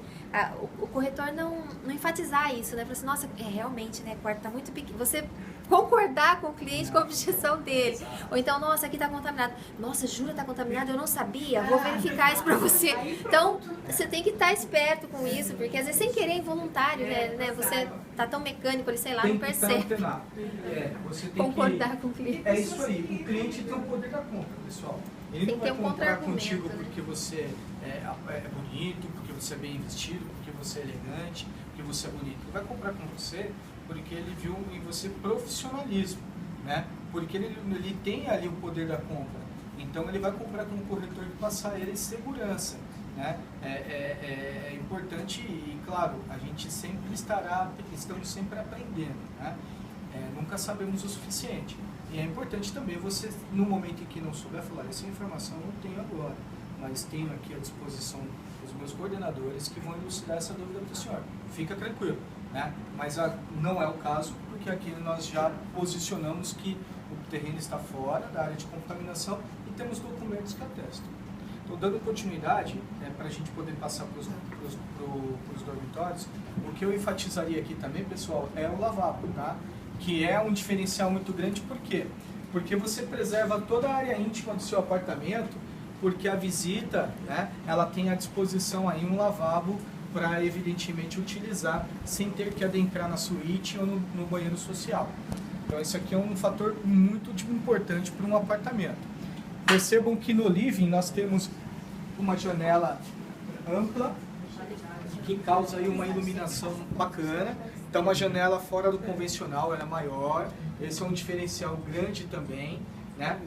o corretor não enfatizar isso, né? Falar assim, nossa, realmente, né? O quarto está muito pequeno. Você concordar com o cliente com a objeção dele. Ou então, nossa, aqui está contaminado. Nossa, jura está contaminado? Eu não sabia. Vou verificar isso para você. Então, você tem que estar esperto com isso, porque às vezes sem querer é involuntário, né? Você tá tão mecânico ali, sei lá, não percebe. Você tem concordar com o cliente. É isso aí. O cliente tem o poder da compra, pessoal. Ele Tem não que vai ter um comprar contra-argumento, contigo né? porque você é bonito, porque você é bem vestido, porque você é elegante, porque você é bonito. Ele vai comprar com você porque ele viu em você profissionalismo, né? Porque ele tem ali o poder da compra. Então ele vai comprar com um corretor que passa a ele segurança, né? É importante e, claro, a gente sempre estamos sempre aprendendo, né? Nunca sabemos o suficiente. E é importante também você, no momento em que não souber falar, essa informação eu não tenho agora, mas tenho aqui à disposição os meus coordenadores que vão elucidar essa dúvida para o senhor. Fica tranquilo, né? Mas não é o caso, porque aqui nós já posicionamos que o terreno está fora da área de contaminação e temos documentos que atestam. Então, dando continuidade, para a gente poder passar para os dormitórios, o que eu enfatizaria aqui também, pessoal, é o lavabo, tá? Que é um diferencial muito grande, por quê? Porque você preserva toda a área íntima do seu apartamento, porque a visita, né, ela tem à disposição aí um lavabo para, evidentemente, utilizar sem ter que adentrar na suíte ou no banheiro social. Então, isso aqui é um fator muito importante para um apartamento. Percebam que no living nós temos uma janela ampla, que causa aí uma iluminação bacana, Então uma janela fora do convencional, ela é maior, esse é um diferencial grande também, né?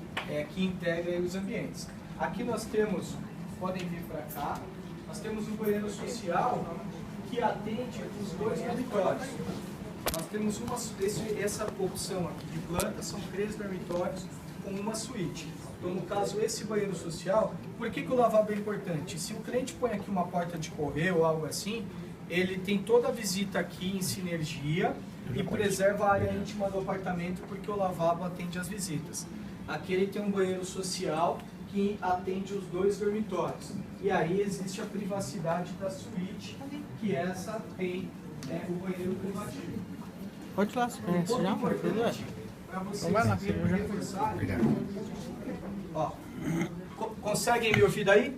Que integra aí os ambientes. Aqui nós temos, podem vir para cá, nós temos um banheiro social que atende os 2 dormitórios. Nós temos essa opção aqui de planta, são 3 dormitórios com uma suíte. Então, no caso, esse banheiro social, por que o lavabo é importante? Se o cliente põe aqui uma porta de correio ou algo assim, ele tem toda a visita aqui em sinergia e preserva a área íntima do apartamento, porque o lavabo atende às visitas. Aqui ele tem um banheiro social que atende os 2 dormitórios. E aí existe a privacidade da suíte, que essa tem o banheiro privativo. Pode lá, Um ponto importante para vocês reforçar. Ó, conseguem me ouvir daí?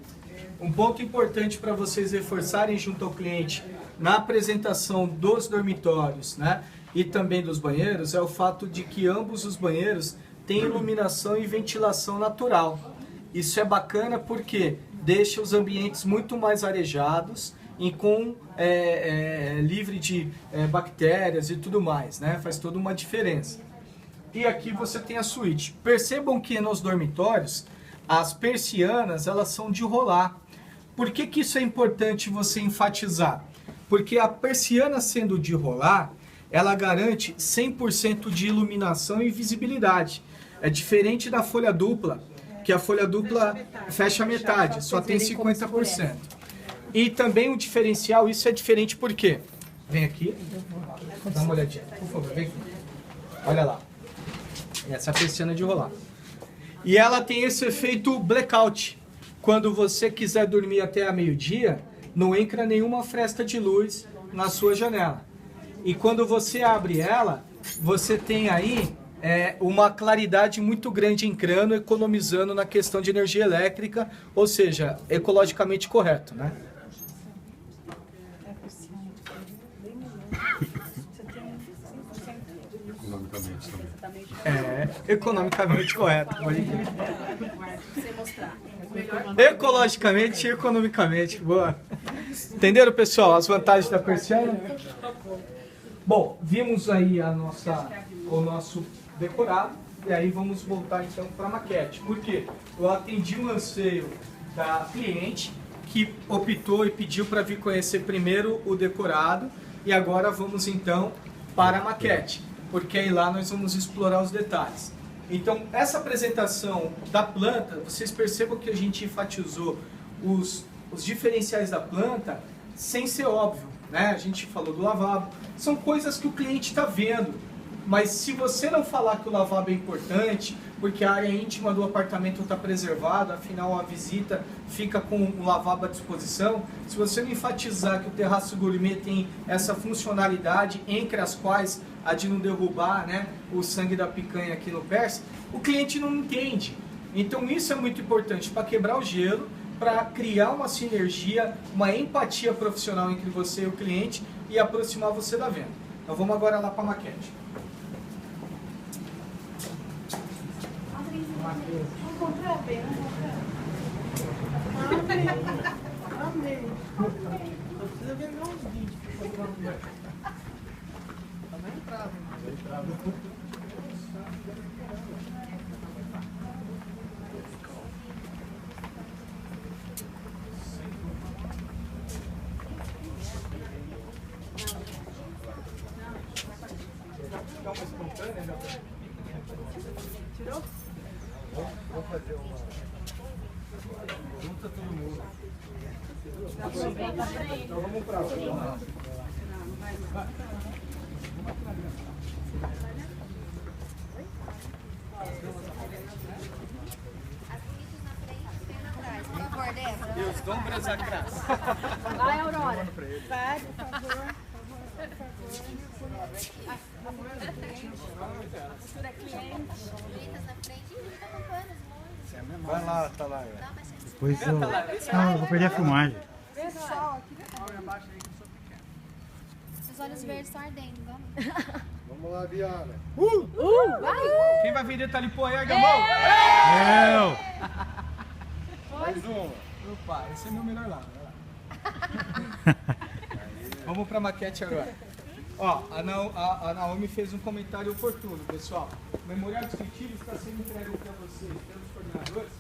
Um ponto importante para vocês reforçarem junto ao cliente na apresentação dos dormitórios, né, e também dos banheiros, é o fato de que ambos os banheiros têm iluminação e ventilação natural. Isso é bacana porque deixa os ambientes muito mais arejados e livre de bactérias e tudo mais, né? Faz toda uma diferença. E aqui você tem a suíte. Percebam que nos dormitórios as persianas elas são de rolar. Por que isso é importante você enfatizar? Porque a persiana sendo de rolar, ela garante 100% de iluminação e visibilidade. É diferente da folha dupla, que a folha dupla fecha a metade, só tem 50%. E também o diferencial, isso é diferente por quê? Vem aqui, dá uma olhadinha, por favor, vem aqui. Olha lá, essa é a persiana de rolar. E ela tem esse efeito blackout. Quando você quiser dormir até a meio-dia, não entra nenhuma fresta de luz na sua janela. E quando você abre ela, você tem aí uma claridade muito grande entrando, economizando na questão de energia elétrica, ou seja, ecologicamente correto, né? Economicamente também. Economicamente correto. Você mostrar. Ecologicamente e economicamente. Boa. Entenderam, pessoal, as vantagens da persiana? Bom, vimos aí o nosso decorado e aí vamos voltar então para a maquete. Por quê? Eu atendi um anseio da cliente que optou e pediu para vir conhecer primeiro o decorado e agora vamos então para a maquete, porque aí lá nós vamos explorar os detalhes. Então, essa apresentação da planta, vocês percebam que a gente enfatizou os diferenciais da planta sem ser óbvio, né? A gente falou do lavabo, são coisas que o cliente está vendo, mas se você não falar que o lavabo é importante, porque a área íntima do apartamento está preservada, afinal a visita fica com o lavabo à disposição, se você não enfatizar que o terraço gourmet tem essa funcionalidade, entre as quais a de não derrubar, né, o sangue da picanha aqui no Persa, o cliente não entende. Então isso é muito importante para quebrar o gelo, para criar uma sinergia, uma empatia profissional entre você e o cliente e aproximar você da venda. Então vamos agora lá para a maquete. Vamos comprar bem, Amei. Eu preciso ver meus vídeos. Tá bem entrado. Dá uma espontânea, né? Tirou? Vamos fazer uma... Junta todo mundo. Então vamos para lá. Por favor, Débora. Deus, dombras atrás. Vai, Aurora. Vai, por favor. Futura cliente. Bonitas na frente. Ih, tá acompanhando as mãos. Vai lá, tá lá. Dá uma chance. Depois eu... Não, eu vou perder a filmagem. Os olhos verdes estão ardendo, vamos. Vamos lá, Viana. Quem vai vender talipô aí, Argamão? Eu! Mais uma. Opa, esse é meu melhor lado. Vamos pra maquete agora. Ó, a Naomi fez um comentário oportuno, pessoal. O memorial descritivo está sendo entregue para vocês, pelos coordenadores,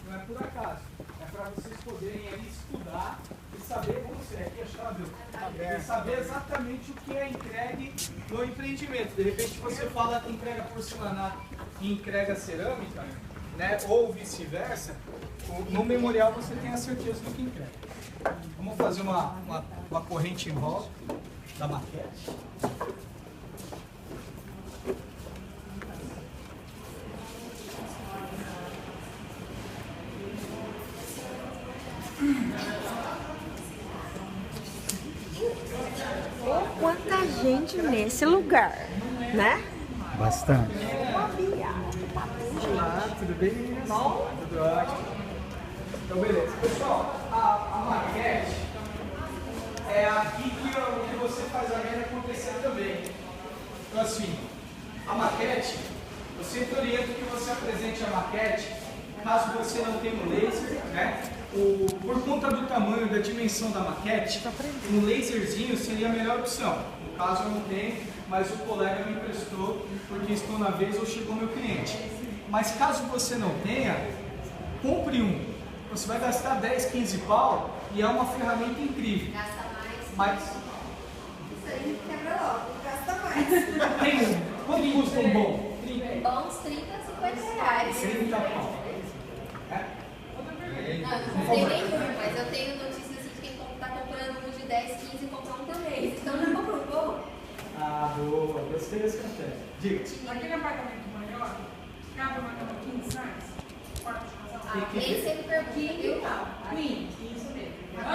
não é por acaso. É para vocês poderem ali estudar e saber como é aqui a chave, e saber exatamente o que é entregue no empreendimento. De repente você fala que entrega porcelanato e entrega cerâmica, né? Ou vice-versa. No memorial você tem a certeza do que entrega. Vamos fazer uma corrente em volta da maquete. Quanta gente nesse lugar, né? Bastante. Olá, tudo bem, meninas? Bom? Tudo ótimo. Então, beleza. Pessoal, a maquete é aqui que você faz a venda acontecer também. Então, assim, a maquete, eu sempre oriento que você apresente a maquete, caso você não tenha um laser, né? Por conta do tamanho, da dimensão da maquete, um laserzinho seria a melhor opção. No caso eu não tenho, mas o colega me emprestou porque estou na vez ou chegou meu cliente. Mas caso você não tenha, compre um. Você vai gastar 10, 15 pau e é uma ferramenta incrível. Gasta mais. Mas Isso aí quebra logo, gasta mais. tem um. Quanto custa um bom? Bons 30, 50 reais. 30 pau. Não tem nenhum, mas eu tenho notícias de quem está comprando um de 10, 15 e comprar um por mês. Então não compra um bom. Ah, boa. Gostei desse café. Diga. Naquele apartamento maior, cabe uma cama king size? Quarto de casal? Nem sempre pergunta, viu? Queen, isso mesmo. Mas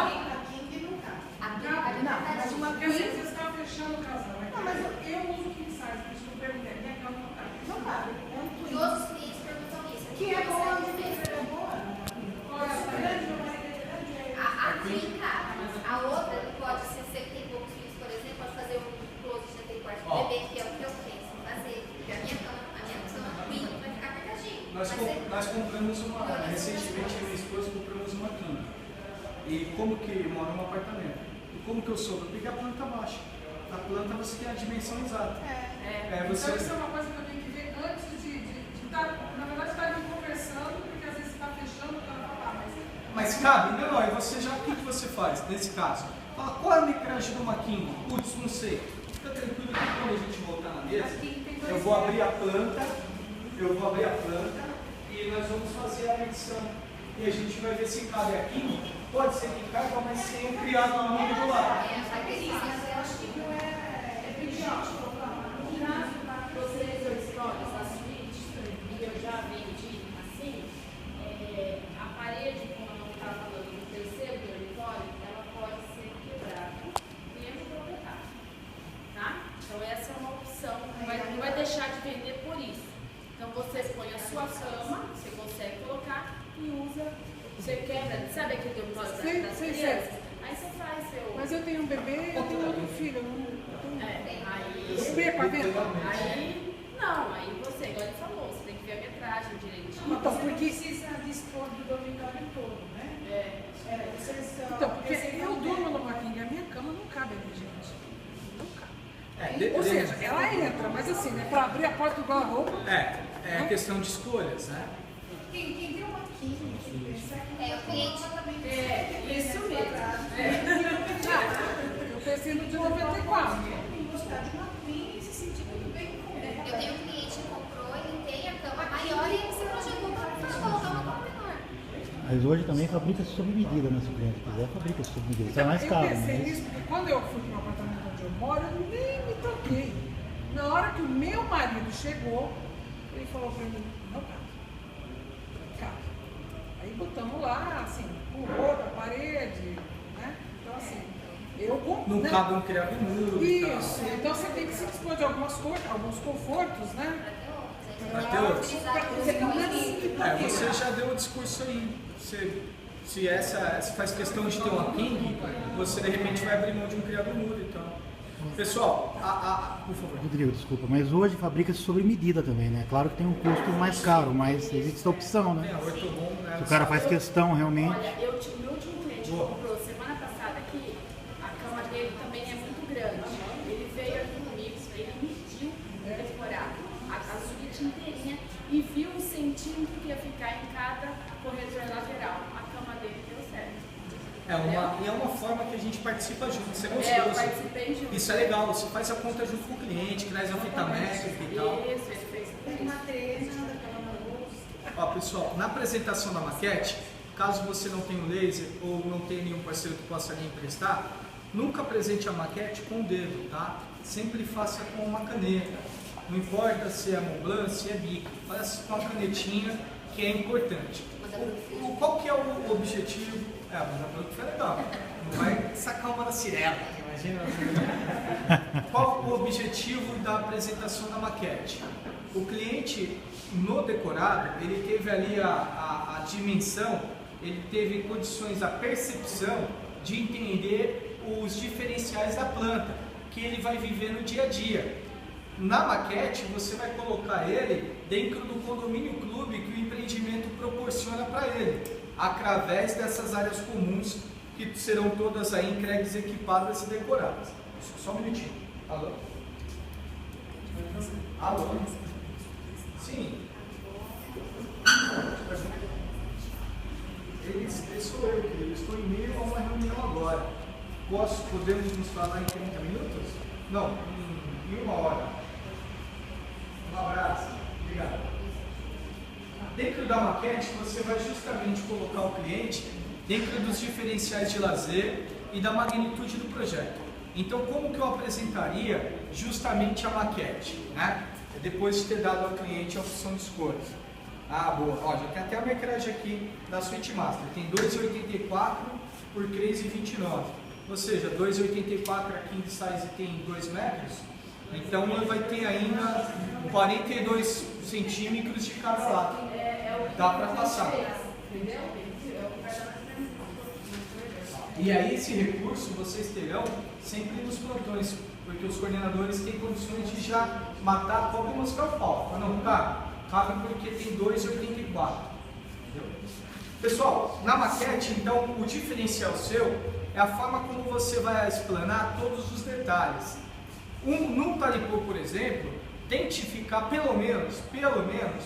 uma Porque às vezes você está fechando o casal. Não, mas eu uso king size, por isso que eu perguntei. Minha cama não cabe. Não cabe. todos os clientes perguntam isso. Que é boa, a diferença é boa. A queen cabe. A outra pode ser, se tem poucos filhos, por exemplo, pode fazer um closet de tem quarto do bebê, que é o que eu penso em fazer. Porque a minha cama queen vai ficar apertadinho. Nós compramos recentemente minha esposa compramos uma quinta. E como que eu moro num apartamento? E como que eu soube? Eu peguei a planta baixa. A planta você tem a dimensão exata. Você... Então isso é uma coisa que eu tenho que ver antes de estar, na verdade, estar conversando, porque às vezes você está fechando o cara falar, Mas cabe? Não, aí você já, o que você faz nesse caso? Fala, qual é a metragem de uma quinta? Putz, não sei. Fica tranquilo que quando a gente voltar na mesa, eu vou abrir a planta, e nós vamos fazer a medição. E a gente vai ver se cabe aqui. Pode ser que caiba, mas sem um criado na mão do lado. Vocês ou histórias, as suítes, e eu já vendi assim, a parede, como eu não estava falando no terceiro dormitório, ela pode ser quebrada pelo proprietário. Tá? Então essa é uma opção, não vai deixar de vender por isso. Então você põe a sua cama, você consegue colocar e usa, você quebra, sabe aquele dormitório das crianças? Aí você faz seu... Mas eu tenho um bebê, eu tenho outro filho, eu não tenho... Aí... Bebê com a venda? Aí, não, aí você, igual ele falou, você tem que ver a metragem direitinho. Então, porque... Precisa dispor do dormitório todo, né? Então, porque eu durmo numa king, a minha cama não cabe ali, gente. Não cabe. Ou seja, ela entra, mas assim, né, pra abrir a porta do guarda-roupa... É questão de escolhas, né? Quem tem uma quinta, O cliente. Isso mesmo. Eu pensei no de 94. gostar de uma queen e se sentir muito bem com ela. Eu tenho um cliente que comprou, ele tem a cama maior e ele se projetou para colocar uma cama menor. Mas hoje também fabrica-se sob medida, né? Se o cliente quiser, fabrica-se sob medida. Está mais caro, Eu pensei né? nisso porque quando eu fui para o apartamento onde eu moro, eu nem me toquei. Na hora que o meu marido chegou, ele falou para mim, não cabe. Cabe. Aí botamos lá, assim, com roupa, parede, né? Então assim, eu compro. Não cabe um criado nu. Isso, então você tem que se dispor de alguns confortos, né? Até outros. Você Você já deu o discurso aí. Se faz questão de ter uma king, você de repente vai abrir mão de um criado mudo, então. Pessoal, por favor. Rodrigo, desculpa, mas hoje fabrica-se sob medida também, né? Claro que tem um custo mais caro, mas existe essa opção, né? Se o cara faz questão realmente. Olha, meu último cliente que comprou semana passada aqui, a cama dele também é muito grande. Ele veio aqui participa junto, isso é Eu gostoso. participei junto. Isso é legal, você faz a conta junto com o cliente, traz a fita métrica e tal. Isso, ele fez tudo. Ó, pessoal, na apresentação da maquete, caso você não tenha um laser ou não tenha nenhum parceiro que possa lhe emprestar, nunca apresente a maquete com o dedo, tá? Sempre faça com uma caneta. Não importa se é Montblanc, se é Bic, faça com a canetinha, que é importante. Qual que é o objetivo? Mas a Brookfield foi legal. Não vai sacar uma da Cirela, imagina. Qual o objetivo da apresentação da maquete? O cliente, no decorado, ele teve ali a dimensão, ele teve condições, a percepção de entender os diferenciais da planta, que ele vai viver no dia a dia. Na maquete, você vai colocar ele dentro do condomínio clube que o empreendimento proporciona para ele, através dessas áreas comuns que serão todas aí entregues, equipadas e decoradas. Só um minutinho. Alô? Alô? Sim. Esse sou eu, querido. Eu estou em meio a uma reunião agora. Podemos nos falar em 30 minutos? Não, em 1 hora. Um abraço. Obrigado. Dentro da maquete, você vai justamente colocar o cliente dentro dos diferenciais de lazer e da magnitude do projeto. Então, como que eu apresentaria justamente a maquete, né? Depois de ter dado ao cliente a opção de escolha. Ah, boa. Ó, já tem até a metragem aqui da Suite Master. Tem 2,84 por 3,29. Ou seja, 2,84 a king size tem 2 metros. Então, ele vai ter ainda 42 centímetros de cada lado. Dá para passar. E aí, esse recurso vocês terão sempre nos plantões, porque os coordenadores têm condições de já matar a cobra e mostrar o pau. Mas não cabe porque tem 2,84. Pessoal, na maquete, então, o diferencial seu é a forma como você vai explanar todos os detalhes. Num talipô, por exemplo, tente ficar pelo menos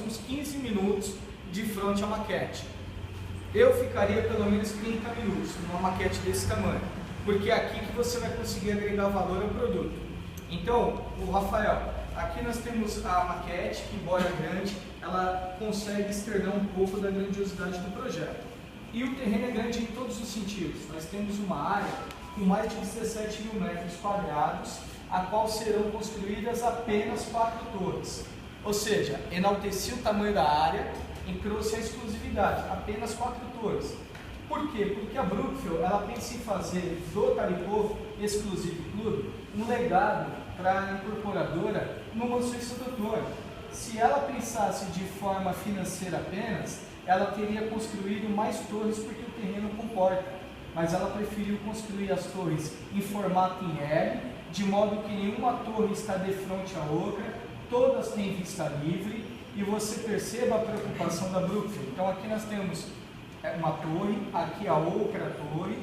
uns 15 minutos de frente à maquete. Eu ficaria pelo menos 30 minutos numa maquete desse tamanho, porque é aqui que você vai conseguir agregar valor ao produto. Então, o Rafael, aqui nós temos a maquete, que embora grande, ela consegue externar um pouco da grandiosidade do projeto. E o terreno é grande em todos os sentidos. Nós temos uma área com mais de 17 mil metros quadrados, a qual serão construídas apenas 4 torres. Ou seja, enalteci o tamanho da área e trouxe a exclusividade, apenas 4 torres. Por quê? Porque a Brookfield, ela pensa em fazer do Talipô Exclusive Club um legado para a incorporadora no Mansão Doutor. Se ela pensasse de forma financeira apenas, ela teria construído mais torres porque o terreno comporta. Mas ela preferiu construir as torres em formato em L, de modo que nenhuma torre está de frente à outra, todas têm vista livre, e você perceba a preocupação da Brookfield. Então aqui nós temos uma torre, aqui a outra torre,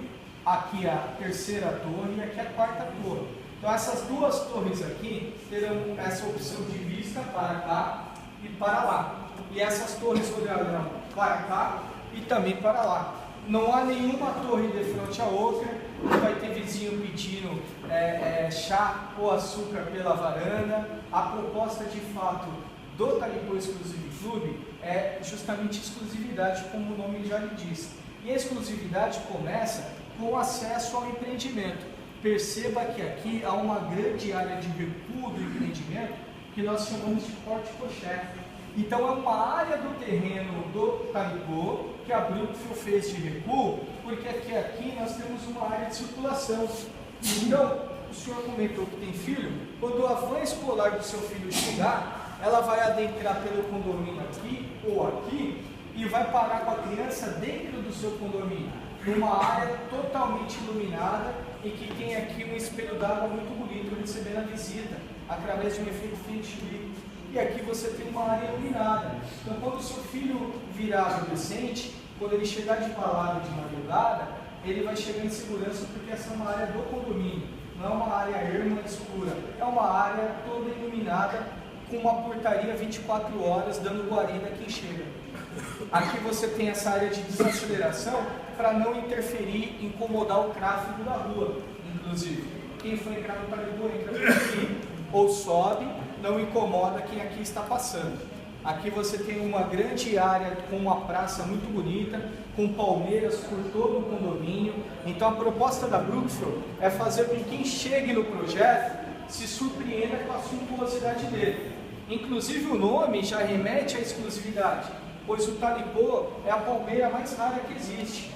aqui a terceira torre e aqui a quarta torre. Então essas duas torres aqui terão essa opção de vista para cá e para lá. E essas torres olharão para cá e também para lá. Não há nenhuma torre de frente à outra, vai ter vizinho pedindo chá ou açúcar pela varanda. A proposta de fato do Talipô Exclusive Club é justamente exclusividade, como o nome já lhe diz. E a exclusividade começa com acesso ao empreendimento. Perceba que aqui há uma grande área de recuo do empreendimento que nós chamamos de porte-coché. Então é uma área do terreno do Talipô que a Brookfield fez de recuo, porque aqui nós temos uma área de circulação. Então, o senhor comentou que tem filho, quando a van escolar do seu filho chegar, ela vai adentrar pelo condomínio aqui ou aqui e vai parar com a criança dentro do seu condomínio, numa área totalmente iluminada e que tem aqui um espelho d'água muito bonito recebendo a visita, através de um efeito feng shui. E aqui você tem uma área iluminada. Então, quando o seu filho virar adolescente, quando ele chegar de balada de madrugada, ele vai chegar em segurança porque essa é uma área do condomínio, não é uma área erma escura, é uma área toda iluminada com uma portaria 24 horas dando guarida a quem chega. Aqui você tem essa área de desaceleração para não interferir, incomodar o tráfego da rua, inclusive. Quem for entrar no Talibô entra por aqui, ou sobe, não incomoda quem aqui está passando. Aqui você tem uma grande área com uma praça muito bonita, com palmeiras por todo o condomínio. Então a proposta da Brookfield é fazer com que quem chegue no projeto se surpreenda com a suntuosidade dele. Inclusive o nome já remete à exclusividade, pois o talipô é a palmeira mais rara que existe.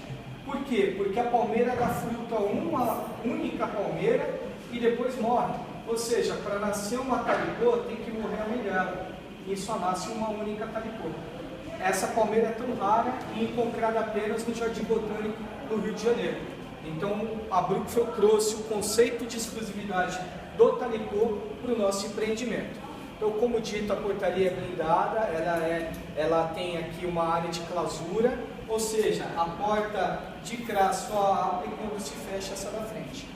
Por quê? Porque a palmeira dá fruto a uma única palmeira e depois morre. Ou seja, para nascer uma talipô tem que morrer a milhar. E só nasce uma única talipô. Essa palmeira é tão rara e encontrada apenas no Jardim Botânico do Rio de Janeiro. Então a Brookfield trouxe o conceito de exclusividade do talipô para o nosso empreendimento. Então, como dito, a portaria é blindada, ela tem aqui uma área de clausura, ou seja, a porta de CRA só abre quando se fecha essa da frente.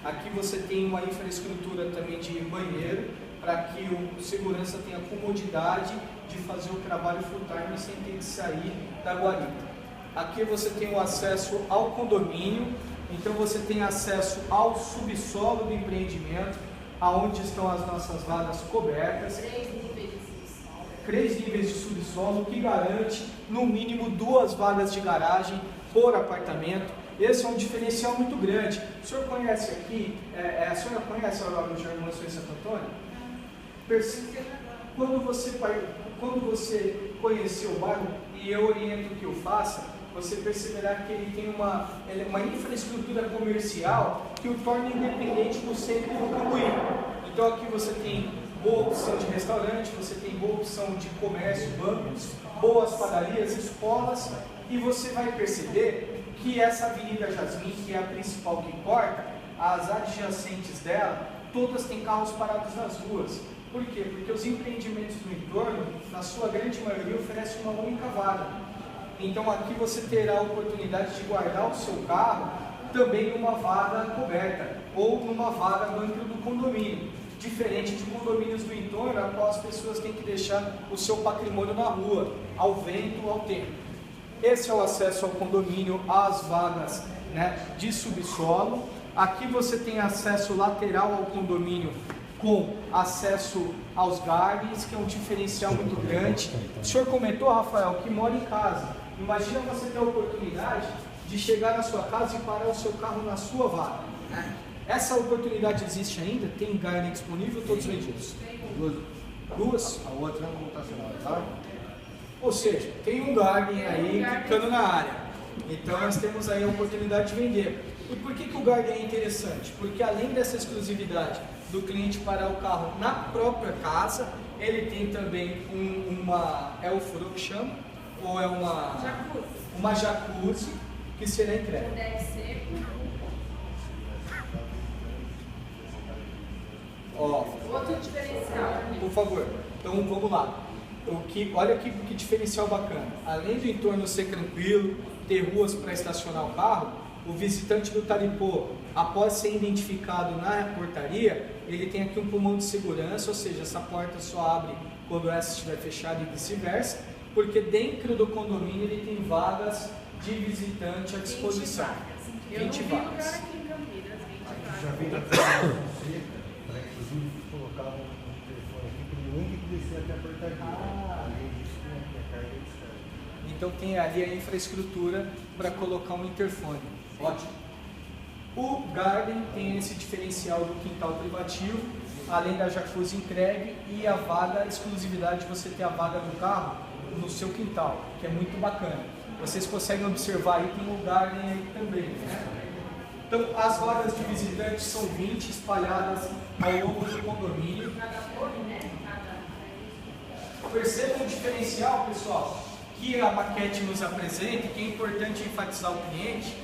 Aqui você tem uma infraestrutura também de banheiro, para que o segurança tenha comodidade de fazer o trabalho full time sem ter que sair da guarita. Aqui você tem o acesso ao condomínio, então você tem acesso ao subsolo do empreendimento, aonde estão as nossas vagas cobertas. 3 níveis de subsolo, que garante no mínimo 2 vagas de garagem por apartamento. Esse é um diferencial muito grande. O senhor conhece aqui, a senhora conhece a Aurora do Jardim Mansões Santo Antônio? Quando você conhecer o bairro, e eu oriento que o faça, você perceberá que ele tem uma infraestrutura comercial que o torna independente do centro do Cambuí. Então aqui você tem boa opção de restaurante, você tem boa opção de comércio, bancos, boas padarias, escolas, e você vai perceber que essa Avenida Jasmim, que é a principal que corta, as adjacentes dela, todas têm carros parados nas ruas. Por quê? Porque os empreendimentos do entorno, na sua grande maioria, oferecem uma única vaga. Então aqui você terá a oportunidade de guardar o seu carro também numa vaga coberta ou numa vaga dentro do condomínio. Diferente de condomínios do entorno, a qual as pessoas têm que deixar o seu patrimônio na rua, ao vento, ao tempo. Esse é o acesso ao condomínio, às vagas, né, de subsolo. Aqui você tem acesso lateral ao condomínio com acesso aos gardens, que é um diferencial muito grande. O senhor comentou, Rafael, que mora em casa. Imagina você ter a oportunidade de chegar na sua casa e parar o seu carro na sua vaga, né? Essa oportunidade existe ainda? Tem garden disponível, todos vendidos? Duas? A outra não está sendo tá? Ou seja, tem um garden aí ficando na área. Então nós temos aí a oportunidade de vender. E por que o garden é interessante? Porque além dessa exclusividade do cliente parar o carro na própria casa, ele tem também é o furo que chama? Ou é uma jacuzzi que será entregue. Deve ser. Ó, Outro diferencial. por favor, então vamos lá. Olha que diferencial bacana. Além do entorno ser tranquilo, ter ruas para estacionar o carro, o visitante do talipô, após ser identificado na portaria, ele tem aqui um pulmão de segurança, ou seja, essa porta só abre quando essa estiver fechada e vice-versa, porque dentro do condomínio ele tem vagas de visitante à disposição. 20 vagas. Já vi da você, para inclusive colocar um telefone aqui para ninguém tem que descer até a portaria. Além disso, tem aqui a carga e descarga. Então tem ali a infraestrutura para colocar um interfone. Ótimo. O garden tem esse diferencial do quintal privativo, além da jacuzzi entregue e a vaga, exclusividade de você ter a vaga do carro no seu quintal, que é muito bacana. Vocês conseguem observar aí, tem o garden aí também, né? Então as vagas de visitantes são 20 espalhadas ao longo do condomínio. Percebam o diferencial, pessoal, que a maquete nos apresenta, que é importante enfatizar o cliente,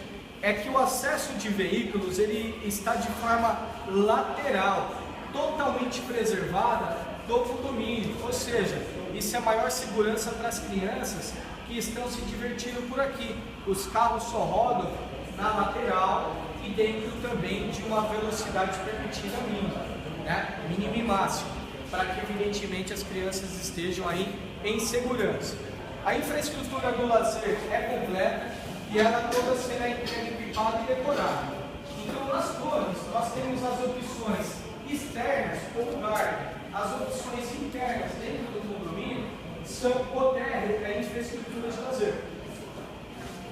é que o acesso de veículos ele está de forma lateral, totalmente preservada do condomínio, ou seja, isso é a maior segurança para as crianças que estão se divertindo por aqui. Os carros só rodam na lateral e dentro também de uma velocidade permitida mínima, né? Mínima e máxima, para que evidentemente as crianças estejam aí em segurança. A infraestrutura do lazer é completa e ela toda será equipada e decorada. Então, nas torres, nós temos as opções externas ou lugar. As opções internas dentro do condomínio são o térreo, que é a infraestrutura de lazer.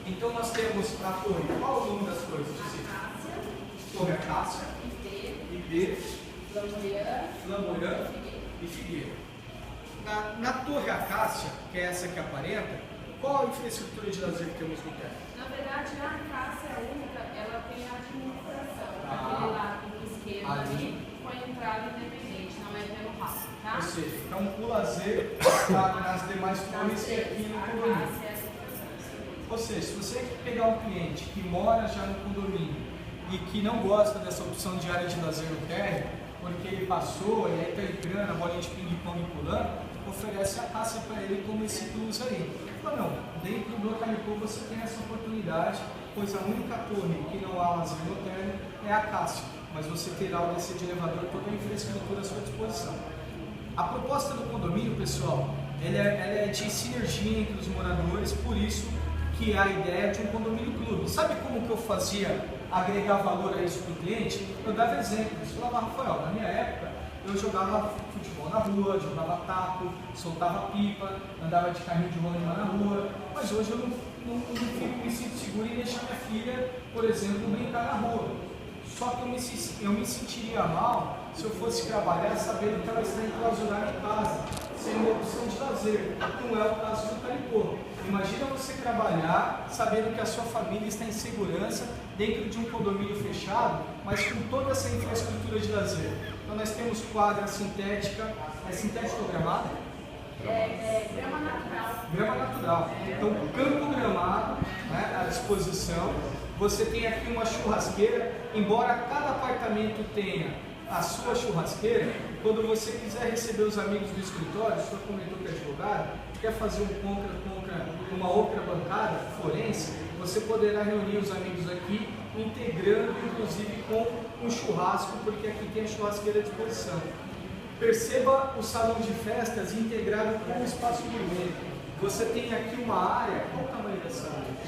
Então, nós temos a torre. Qual o nome das torres? Torre Acácia, IP, Flamboyant e Figueira. Na Torre Acácia, que é essa que aparenta, qual a infraestrutura de lazer que temos no térreo? Na verdade, a Acácia é única, ela tem a administração. Aquele lado esquerdo ali foi entrada independente, não é pelo rato, tá? Ou seja, então o lazer está nas demais torres e aqui no condomínio. Ou seja, se você pegar um cliente que mora já no condomínio e que não gosta dessa opção de área de lazer no térreo, porque ele passou e aí está entrando, a bolinha de ping-pong pulando, oferece a Acácia para ele como esse plus aí. Mas não, dentro do Calicô você tem essa oportunidade, pois a única torre que não há lazer no térreo é a Acácia, mas você terá o descer de elevador, toda a infraestrutura à sua disposição. A proposta do condomínio, pessoal, ela é de sinergia entre os moradores, por isso que é a ideia de um condomínio clube. Sabe como que eu fazia agregar valor a isso para o cliente? Eu dava exemplos. Eu falava, Rafael, na minha época eu jogava futebol na rua, jogava taco, soltava pipa, andava de carrinho de rolimã na rua, mas hoje eu não me sinto seguro em deixar minha filha, por exemplo, brincar na rua. Só que eu me sentiria mal se eu fosse trabalhar sabendo que ela está enclausurada em casa, sem uma opção de lazer. Não é o caso do Calicô. Imagina você trabalhar sabendo que a sua família está em segurança dentro de um condomínio fechado, mas com toda essa infraestrutura de lazer. Então nós temos quadra sintética, é sintética ou gramada? Grama natural. Grama natural. Então campo gramado, né, à disposição. Você tem aqui uma churrasqueira, embora cada apartamento tenha a sua churrasqueira, quando você quiser receber os amigos do escritório, o senhor comentou que é advogado, quer fazer um contra uma outra bancada forense, você poderá reunir os amigos aqui, integrando inclusive com um churrasco, porque aqui tem a churrasqueira à disposição. Perceba o salão de festas integrado com o espaço gourmet. Você tem aqui uma área, qual o tamanho dessa área?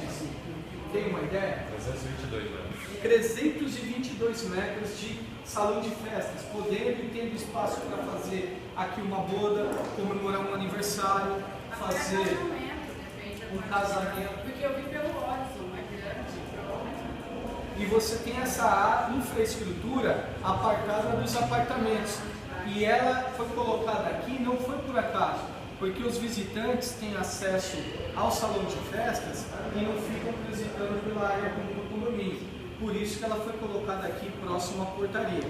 Tem uma ideia? 322 metros. 322 metros de salão de festas, podendo e tendo espaço para fazer aqui uma boda, comemorar um aniversário, fazer um casamento. Porque eu vi pelo Horizon, é grande. E você tem essa infraestrutura apartada dos apartamentos. E ela foi colocada aqui, não foi por acaso, porque os visitantes têm acesso ao salão de festas e não ficam transitando pela área comum do condomínio. Por isso que ela foi colocada aqui próximo à portaria.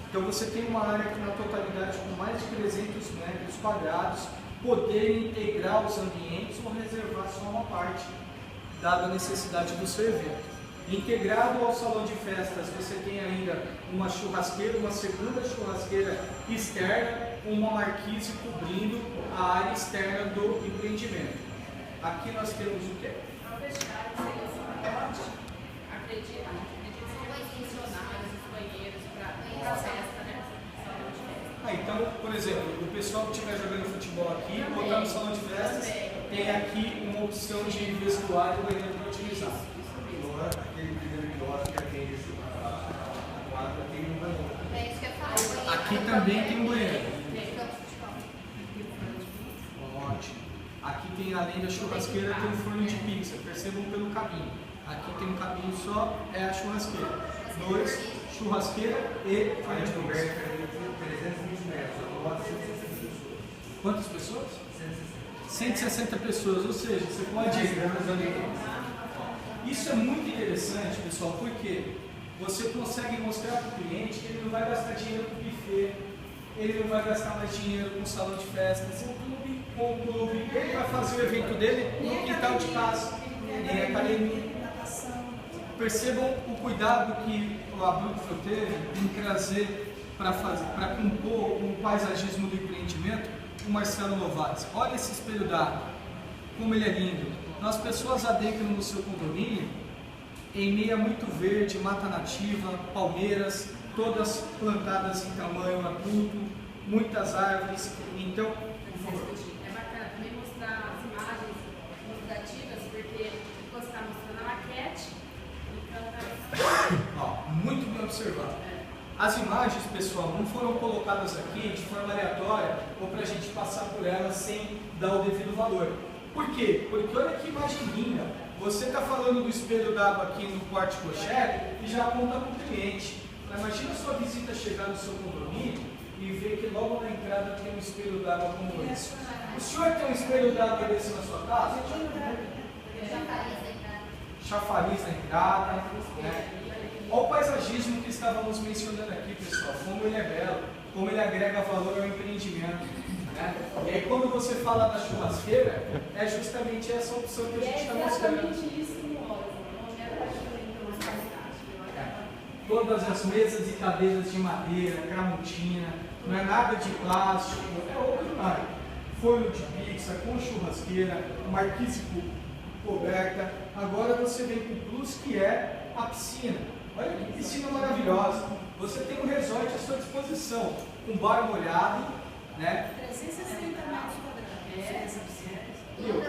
Então você tem uma área que na totalidade com mais de 300 metros quadrados, poder integrar os ambientes ou reservar só uma parte, dada a necessidade do seu evento. Integrado ao salão de festas, você tem ainda uma churrasqueira, uma segunda churrasqueira externa, uma marquise cobrindo a área externa do empreendimento. Aqui nós temos o quê? Acredito que funcionários, os banheiros para festa, né? Então, por exemplo, o pessoal que estiver jogando futebol aqui, botar no salão de festas, tem aqui uma opção de vestuário e banheiro para utilizar. Aquele primeiro quiosque que atende a quadra tem um banheiro. É isso que eu falo. Aqui também tem um banheiro. Campo de futebol. Ótimo. Aqui tem, além da churrasqueira, tem um forno de pizza. Percebam pelo caminho. Aqui tem um caminho só, é a churrasqueira. 2, churrasqueira e forno de pizza. 320 metros, eu coloco 160 pessoas. Quantas pessoas? 160 pessoas, ou seja, você pode... Isso é muito interessante, pessoal, porque você consegue mostrar para o cliente que ele não vai gastar dinheiro com buffet, ele não vai gastar mais dinheiro com salão de festas, com o clube, ele vai fazer o evento dele no quintal de casa, em academia. Percebam o cuidado que a Brookfield teve em trazer para compor o paisagismo do empreendimento o Marcelo Novaes. Olha esse espelho d'água, como ele é lindo. As pessoas adentram no seu condomínio em meio a muito verde, mata nativa, palmeiras, todas plantadas em tamanho adulto, muitas árvores. Então, É bacana também mostrar as imagens observar. As imagens, pessoal, não foram colocadas aqui de forma aleatória ou para a gente passar por elas sem dar o devido valor. Por quê? Porque olha que imagem linda. Você está falando do espelho d'água aqui no porte-cocher e já aponta para o cliente. Imagina a sua visita chegar no seu condomínio e ver que logo na entrada tem um espelho d'água como esse. O senhor tem um espelho d'água desse na sua casa? Chafariz na entrada, né? Olha o paisagismo que estávamos mencionando aqui, pessoal, como ele é belo, como ele agrega valor ao empreendimento, né? E aí quando você fala da churrasqueira, é justamente essa opção que a gente está mostrando. Todas as mesas e cadeiras de madeira, tramontina, não é nada de plástico, é outro forno de pizza, com churrasqueira, marquise coberta. Agora você vem com o plus, que é a piscina. Olha que piscina maravilhosa. Você tem um resort à sua disposição, com bar molhado, né? 360 metros quadrados.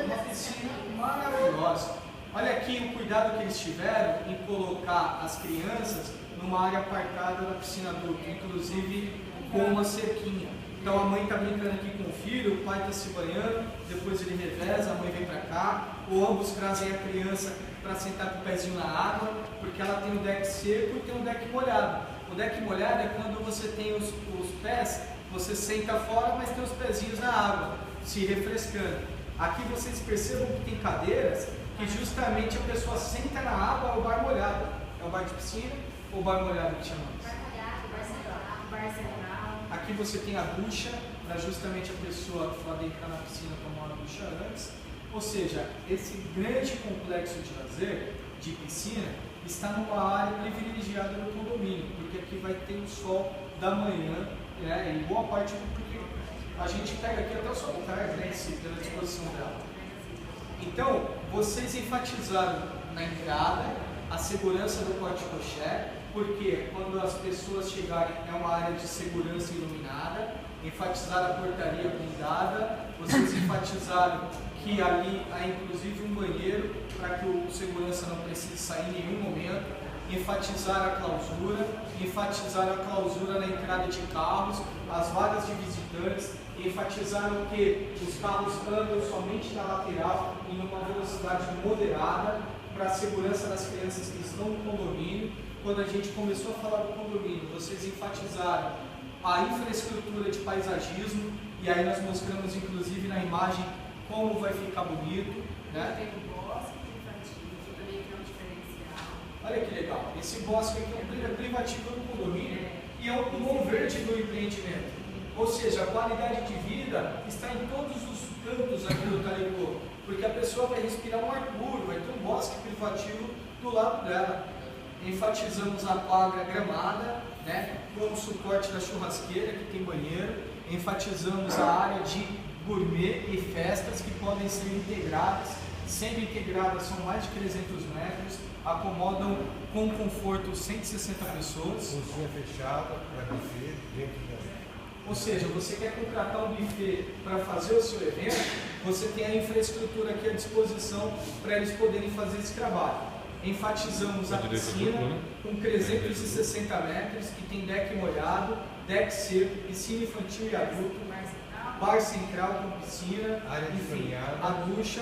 Uma piscina maravilhosa. Olha aqui o cuidado que eles tiveram em colocar as crianças numa área apartada da piscina adulta, inclusive com uma cerquinha. Então a mãe está brincando aqui com o filho, o pai está se banhando, depois ele reveza, a mãe vem para cá, ou ambos trazem a criança para sentar com o pezinho na água, porque ela tem o deck seco e tem o deck molhado. O deck molhado é quando você tem os pés, você senta fora, mas tem os pezinhos na água, se refrescando. Aqui vocês percebam que tem cadeiras que justamente a pessoa senta na água, é o bar molhado. É o bar de piscina ou o bar molhado que chamamos? Bar molhado, bar central. Aqui você tem a ducha, para justamente a pessoa poder entrar na piscina e tomar uma ducha antes. Ou seja, esse grande complexo de lazer, de piscina, está numa área privilegiada do condomínio, porque aqui vai ter o sol da manhã, né, e boa parte do porque a gente pega aqui até o sol da tarde, né, pela disposição dela. Então, vocês enfatizaram na entrada a segurança do porte-cocher, porque quando as pessoas chegarem é uma área de segurança iluminada, enfatizaram a portaria blindada, vocês enfatizaram que ali há inclusive um banheiro para que o segurança não precise sair em nenhum momento, enfatizaram a clausura na entrada de carros, as vagas de visitantes, enfatizaram que os carros andam somente na lateral em uma velocidade moderada para a segurança das crianças que estão no condomínio. Quando a gente começou a falar do condomínio, vocês enfatizaram a infraestrutura de paisagismo, e aí nós mostramos inclusive na imagem como vai ficar bonito, né? Tem o bosque infantil, também que é um diferencial. Olha que legal, esse bosque aqui é um privativo do condomínio e é um pulmão verde do empreendimento. Ou seja, a qualidade de vida está em todos os cantos aqui do Caribe, porque a pessoa vai respirar um ar puro, vai ter um bosque privativo do lado dela. Enfatizamos a quadra gramada, né, com o suporte da churrasqueira, que tem banheiro. Enfatizamos a área de gourmet e festas que podem ser integradas. Sendo integradas, são mais de 300 metros, acomodam com conforto 160 pessoas. Cozinha fechada para buffet dentro da... Ou seja, você quer contratar um buffet para fazer o seu evento, você tem a infraestrutura aqui à disposição para eles poderem fazer esse trabalho. Enfatizamos a piscina com 360 metros, que tem deck molhado, deck seco, piscina infantil e adulto, bar central com piscina, área de enfim, caminhada. a ducha.